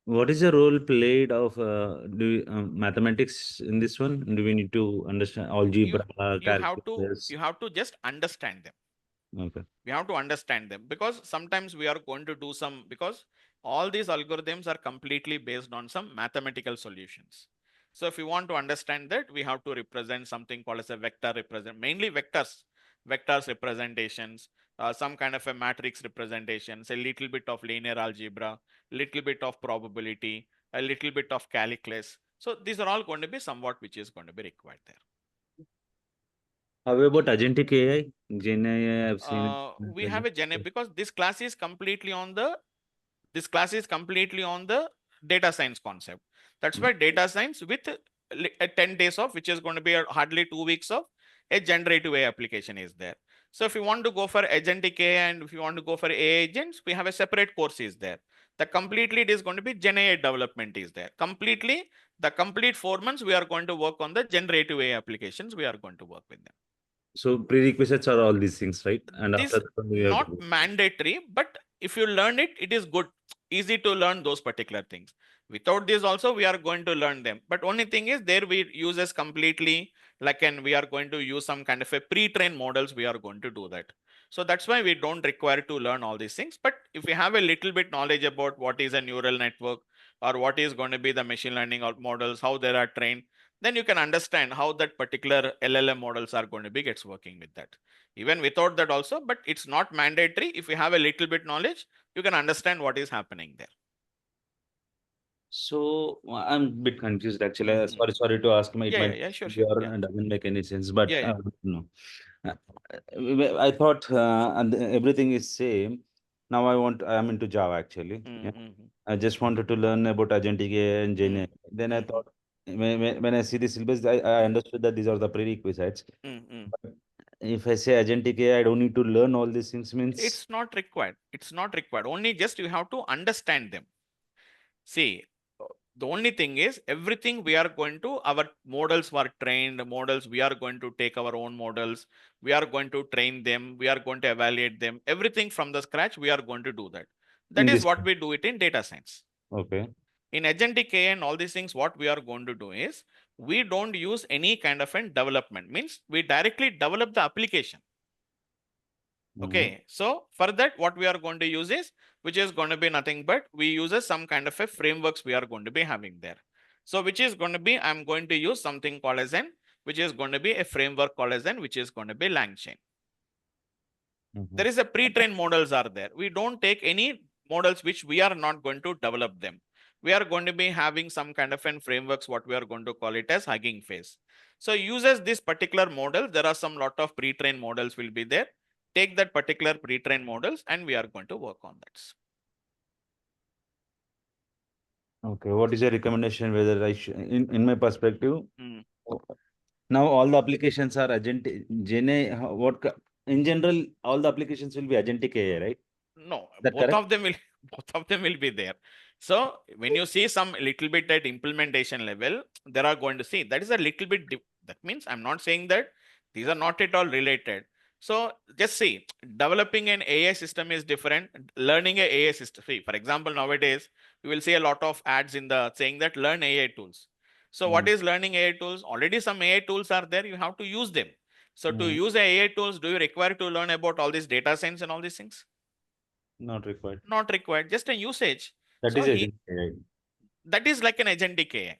What is the role played of mathematics in this one? Do we need to understand algebra, You calculus? have to just understand them. Okay. We have to understand them because sometimes we are going to do some because all these algorithms are completely based on some mathematical solutions. So if you want to understand that, we have to represent something called as a vector represent, mainly vectors representations, some kind of a matrix representations, a little bit of linear algebra, little bit of probability, a little bit of calculus. So these are all going to be somewhat which is going to be required there. How about agentic AI? Gen AI, I've seen it. We have a Gen because this class is completely on the data science concept. That's why data science with 10 days of which is going to be hardly 2 weeks of a generative AI application is there. So if you want to go for agentic AI and if you want to go for AI agents, we have a separate course is there. The completely it is going to be Gen AI development is there. Completely the complete 4 months we are going to work on the generative AI applications. We are going to work with them. So prerequisites are all these things, right? And This after that, we have to not mandatory, but if you learn it, it is good, easy to learn those particular things. Without this also, we are going to learn them. But only thing is there we uses completely like and we are going to use some kind of a pre-trained models. We are going to do that. So that's why we don't require to learn all these things. But if we have a little bit knowledge about what is a neural network or what is going to be the machine learning models, how they are trained, then you can understand how that particular LLM models are going to be gets working with that. Even without that also, but it's not mandatory. If you have a little bit knowledge, you can understand what is happening there. So I'm a bit confused actually. Sorry to ask. It might Sure. doesn't make any sense. But Yeah. no, I thought everything is same. Now I am into Java actually. Yeah. I just wanted to learn about agentic AI and Gen AI. Then I thought when I see the syllabus, I understood that these are the prerequisites. But if I say agentic AI, I don't need to learn all these things. Means It's not required. It's not required. Only just you have to understand them. See, the only thing is everything we are going to, our models were trained models. We are going to take our own models. We are going to train them. We are going to evaluate them. Everything from the scratch, we are going to do that. That is what we do it in data science. Okay. In agentic AI and all these things, what we are going to do is we don't use any kind of a development. Means we directly develop the application. Okay, so for that, what we are going to use is, which is going to be nothing but we use some kind of a frameworks we are going to be having there. So which is going to be, I'm going to use something called as an, which is going to be a framework called as an, which is going to be LangChain. There is a pre-trained models are there. We don't take any models which we are not going to develop them. We are going to be having some kind of an frameworks, what we are going to call it as Hugging Face. So uses this particular model, there are some lot of pre-trained models will be there. Take that particular pre-trained models and we are going to work on that. Okay, what is your recommendation whether I should, in my perspective, Mm. now all the applications are in general, all the applications will be agentic AI, right? No, That both correct? of them will both of them will be there. So when you see some little bit at implementation level, there are going to see that is a little bit that means I'm not saying that these are not at all related. So just see, developing an AI system is different. Learning a AI system. See, for example, nowadays you will see a lot of ads in the saying that learn AI tools. So what is learning AI tools? Already some AI tools are there. You have to use them. So to use AI tools, do you require to learn about all these data science and all these things? Not required. Not required, just a usage. That So is agentic AI. that is like an agentic AI.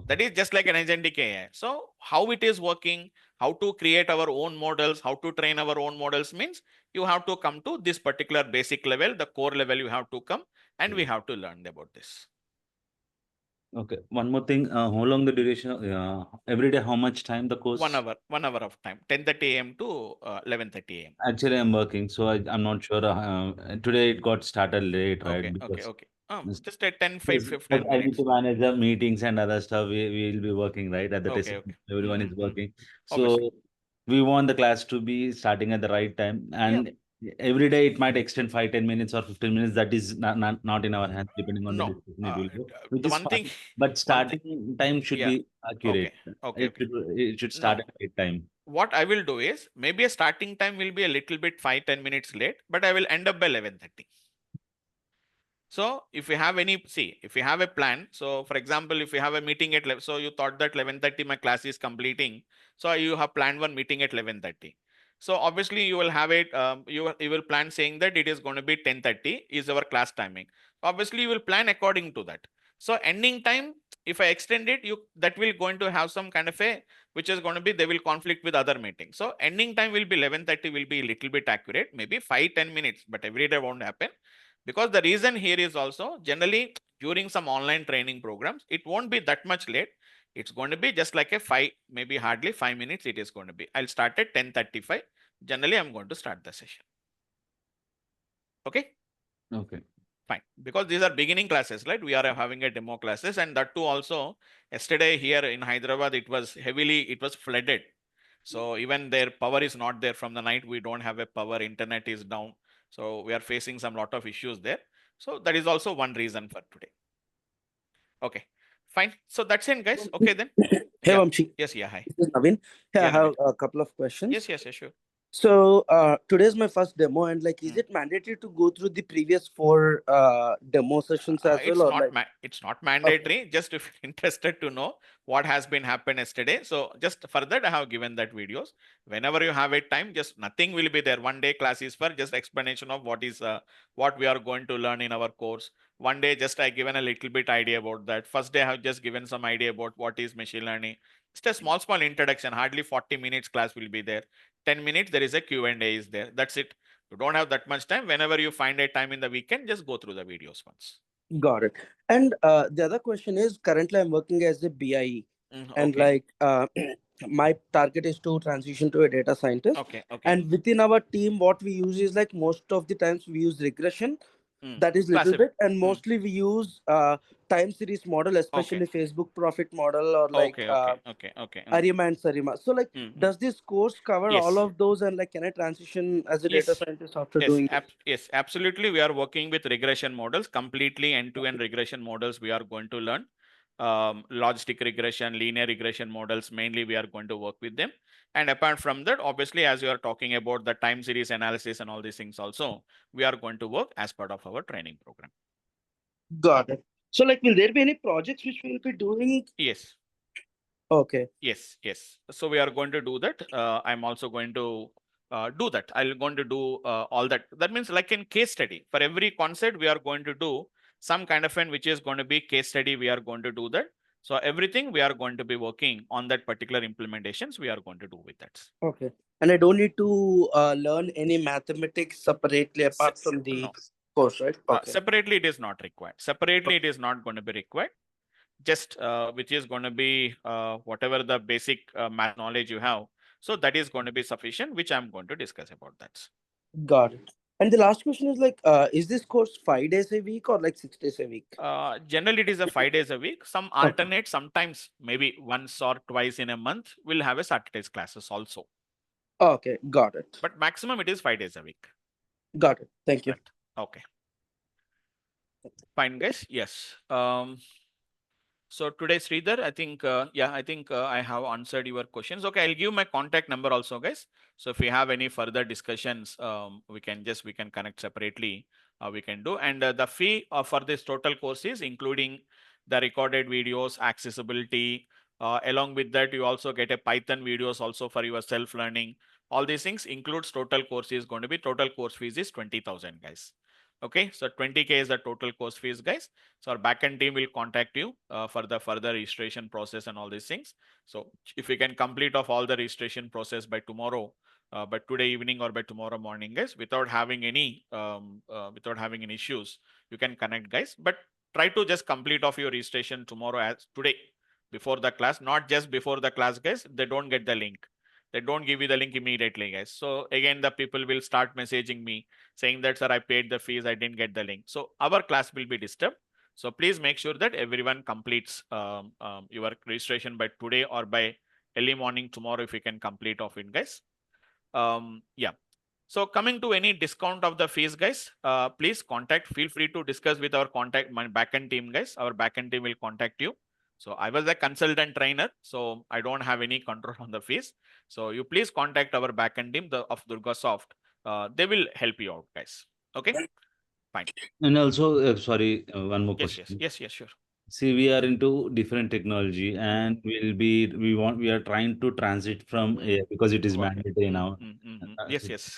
That is just like an agentic AI. So how it is working, how to create our own models, how to train our own models means you have to come to this particular basic level, the core level you have to come and we have to learn about this. Okay, one more thing. How long the duration? Every day, how much time the course? 1 hour of time, 10:30 a.m. to 11:30 a.m. Actually, I'm working, so I'm not sure. Today it got started late, right? Okay. Because Just a 10, yes, 15 I need minutes. to manage the meetings and other stuff. We will be working, right? At the test, Okay. everyone is working. Obviously. So we want the class to be starting at the right time. Yeah. And every day it might extend 5, 10 minutes or 15 minutes. That is not in our hands, depending on the No. discussion it will go, which The is one thing, fine. But one thing. starting time should Yeah. be accurate. Okay. It should start No. at right time. What I will do is maybe a starting time will be a little bit 5-10 minutes late, but I will end up by 11:30. So if you have any, see, if you have a plan, so for example, if you have a meeting at 11, so you thought that 11:30 my class is completing, so you have planned one meeting at 11:30. So obviously you will have it, you will plan saying that it is going to be 10:30 is our class timing. Obviously you will plan according to that. So ending time, if I extend it, that will going to have some kind of a, which is going to be, they will conflict with other meetings. So ending time will be 11:30 will be a little bit accurate, maybe 5-10 minutes, but every day won't happen. Because the reason here is also generally during some online training programs, it won't be that much late. It's going to be just like a 5, maybe hardly 5 minutes it is going to be. I'll start at 10:35. Generally, I'm going to start the session. Okay. Okay. Fine. Because these are beginning classes, right? We are having a demo classes, and that too also yesterday here in Hyderabad, it was flooded. So even their power is not there from the night. We don't have a power, internet is down. So we are facing some lot of issues there. So that is also one reason for today. Okay, fine. So that's it, guys. Okay, then. Hey, Yeah. Vamsi. Yes. Yeah. Hi. This is Naveen. Hey, I Yeah, have Naveen. a couple of questions. Yes. Sure. So today's my first demo, and like, is it mandatory to go through the previous 4 demo sessions as well, or like? It's not mandatory. Just if you're interested to know what has been happened yesterday. So just for that, I have given that videos. Whenever you have a time, just nothing will be there. One day class is for just explanation of what we are going to learn in our course. One day, just I given a little bit idea about that. First day, I have just given some idea about what is machine learning. Just a small introduction. Hardly 40 minutes class will be there. 10 minutes, there is a Q&A is there. That's it. You don't have that much time. Whenever you find a time in the weekend, just go through the videos once. Got it. And the other question is, currently I'm working as a BIE, and Okay. like my target is to transition to a data scientist. Okay. And within our team, what we use is like most of the times we use regression. That is little bit, and mostly we use time series model, especially Facebook profit model, or like Okay. Arima and Sarima. So like, does this course cover all Yes. of those, and like, can I transition as a data Yes. scientist after doing this? Yes, absolutely. We are working with regression models, completely end-to-end regression models. We are going to learn logistic regression, linear regression models. Mainly, we are going to work with them. And apart from that, obviously, as you are talking about the time series analysis and all these things also, we are going to work as part of our training program. Got it. So like, will there be any projects which we will be doing? Yes. Okay. Yes. So we are going to do that. I'm also going to do that. I'm going to do all that. That means like in case study, for every concept, we are going to do some kind of an which is going to be case study. We are going to do that. So everything we are going to be working on that particular implementations we are going to do with that. Okay. And I don't need to learn any mathematics separately apart from the No. course, right? Okay. Separately, it is not required. Separately, it is not going to be required. Just which is going to be whatever the basic math knowledge you have. So that is going to be sufficient, which I'm going to discuss about that. Got it. And the last question is like, is this course 5 days a week or like 6 days a week? Generally, it is a 5 days a week. Some alternate, sometimes maybe once or twice in a month, we'll have a Saturday's classes also. Okay, got it. But maximum, it is 5 days a week. Got it. Thank you. Right. Okay. Fine, guys. Yes. So today, Sridhar, I think, I have answered your questions. Okay, I'll give my contact number also, guys. So if you have any further discussions, we can connect separately. We can do. And the fee for this total course is including the recorded videos, accessibility. Along with that, you also get a Python videos also for your self-learning. All these things includes total course is going to be total course fees is 20,000, guys. Okay, so 20K is the total course fees, guys. So our backend team will contact you for the further registration process and all these things. So if you can complete off all the registration process by tomorrow, by today evening or by tomorrow morning, guys, without having any issues, you can connect, guys. But try to just complete off your registration tomorrow as today before the class, not just before the class, guys. They don't get the link. They don't give you the link immediately, guys. So again, the people will start messaging me saying that, sir, I paid the fees, I didn't get the link. So our class will be disturbed. So please make sure that everyone completes your registration by today or by early morning tomorrow if you can complete off it, guys. Yeah. So coming to any discount of the fees, guys, please feel free to discuss with our my backend team, guys. Our backend team will contact you. So I was a consultant trainer, so I don't have any control on the fees. So you please contact our backend team of DurgaSoft. They will help you out, guys. Okay, fine. And also, sorry, one more Yes, question. yes, sure. See, we are into different technology, and we are trying to transit from because it is mandatory now. Yes.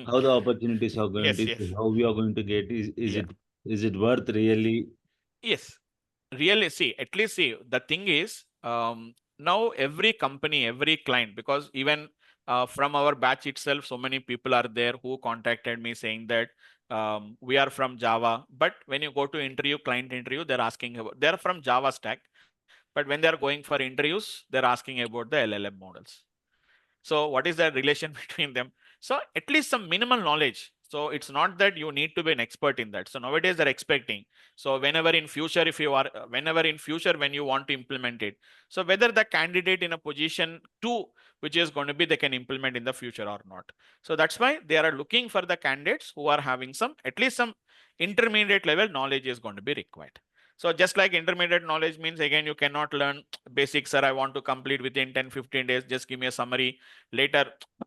How the opportunities are going Yes. how we are going to get is it worth really? Yes, really. At least the thing is, now every company, every client, because even from our batch itself, so many people are there who contacted me saying that we are from Java. But when you go to client interview, they're asking about, they're from Java stack. But when they're going for interviews, they're asking about the LLM models. So what is the relation between them? So at least some minimal knowledge. So it's not that you need to be an expert in that. So nowadays they're expecting. So whenever in future when you want to implement it, so whether the candidate in a position 2, which is going to be they can implement in the future or not. So that's why they are looking for the candidates who are having at least some intermediate level knowledge is going to be required. So just like intermediate knowledge means, again, you cannot learn basics, sir, I want to complete within 10-15 days. Just give me a summary. Later,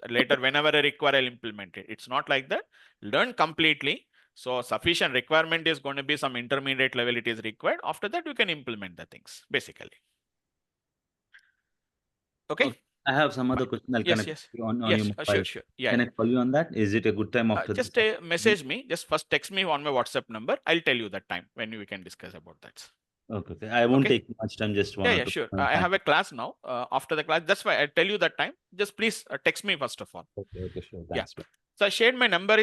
whenever I require, I'll implement it. It's not like that. Learn completely. So sufficient requirement is going to be some intermediate level it is required. After that, you can implement the things, basically. Okay. I have some other question. I'll connect on your mobile. Sure. Can I call you on that? Is it a good time after just message me. Just first text me on my WhatsApp number. I'll tell you that time when we can discuss about that. Okay. I won't take much time. Just one. Yeah, sure. I have a class now. After the class, that's why I tell you that time. Just please text me first of all. Okay, sure. Thanks. Yeah. So I shared my number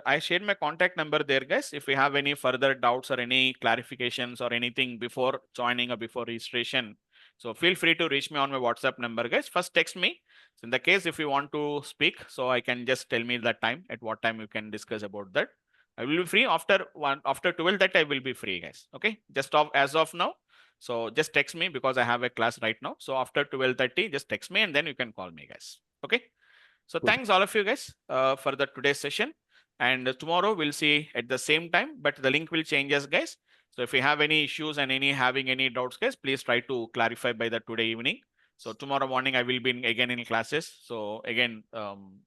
I shared my contact number there, guys. If you have any further doubts or any clarifications or anything before joining or before registration, so feel free to reach me on my WhatsApp number, guys. First text me. So in the case if you want to speak, so I can just tell me that time, at what time you can discuss about that. I will be free after 12 that I will be free, guys. Okay, just as of now. So just text me because I have a class right now. So after 12:30, just text me and then you can call me, guys. Okay. So thanks all of you guys for the today's session. And tomorrow we'll see at the same time, but the link will change us, guys. So if you have any issues and having any doubts, guys, please try to clarify by the today evening. So tomorrow morning I will be again in classes. So again,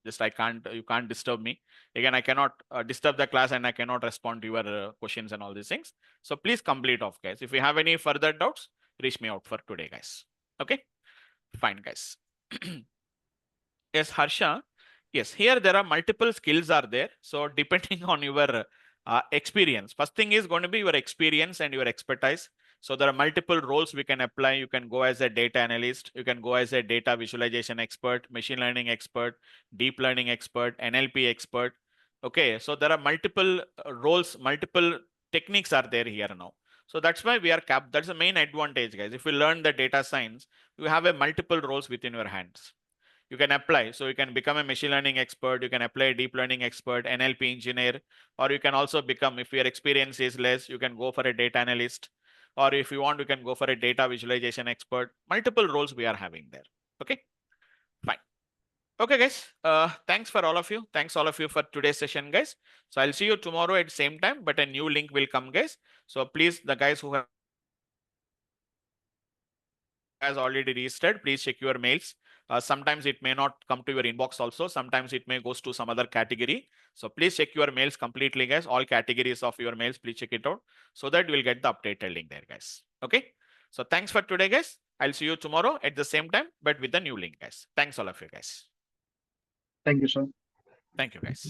just you can't disturb me. Again, I cannot disturb the class and I cannot respond to your questions and all these things. So please complete off, guys. If you have any further doubts, reach me out for today, guys. Okay, fine, guys. Yes, Harsha, Yes, here there are multiple skills are there. So depending on your experience, first thing is going to be your experience and your expertise. So there are multiple roles we can apply. You can go as a data analyst. You can go as a data visualization expert, machine learning expert, deep learning expert, NLP expert. Okay, so there are multiple roles, multiple techniques are there here now. So that's why we are that's the main advantage, guys. If you learn the data science, you have a multiple roles within your hands. You can apply. So you can become a machine learning expert, you can apply a deep learning expert, NLP engineer, or you can also become, if your experience is less, you can go for a data analyst, or if you want, you can go for a data visualization expert. Multiple roles we are having there. Okay, fine. Okay, guys. Thanks for all of you. Thanks all of you for today's session, guys. So I'll see you tomorrow at same time, but a new link will come, guys. So please, the guys who has already registered, please check your mails. Sometimes it may not come to your inbox also. Sometimes it may goes to some other category. So please check your mails completely, guys. All categories of your mails, please check it out so that you will get the updated link there, guys. Okay. So thanks for today, guys. I'll see you tomorrow at the same time, but with the new link, guys. Thanks all of you, guys. Thank you, sir. Thank you, guys.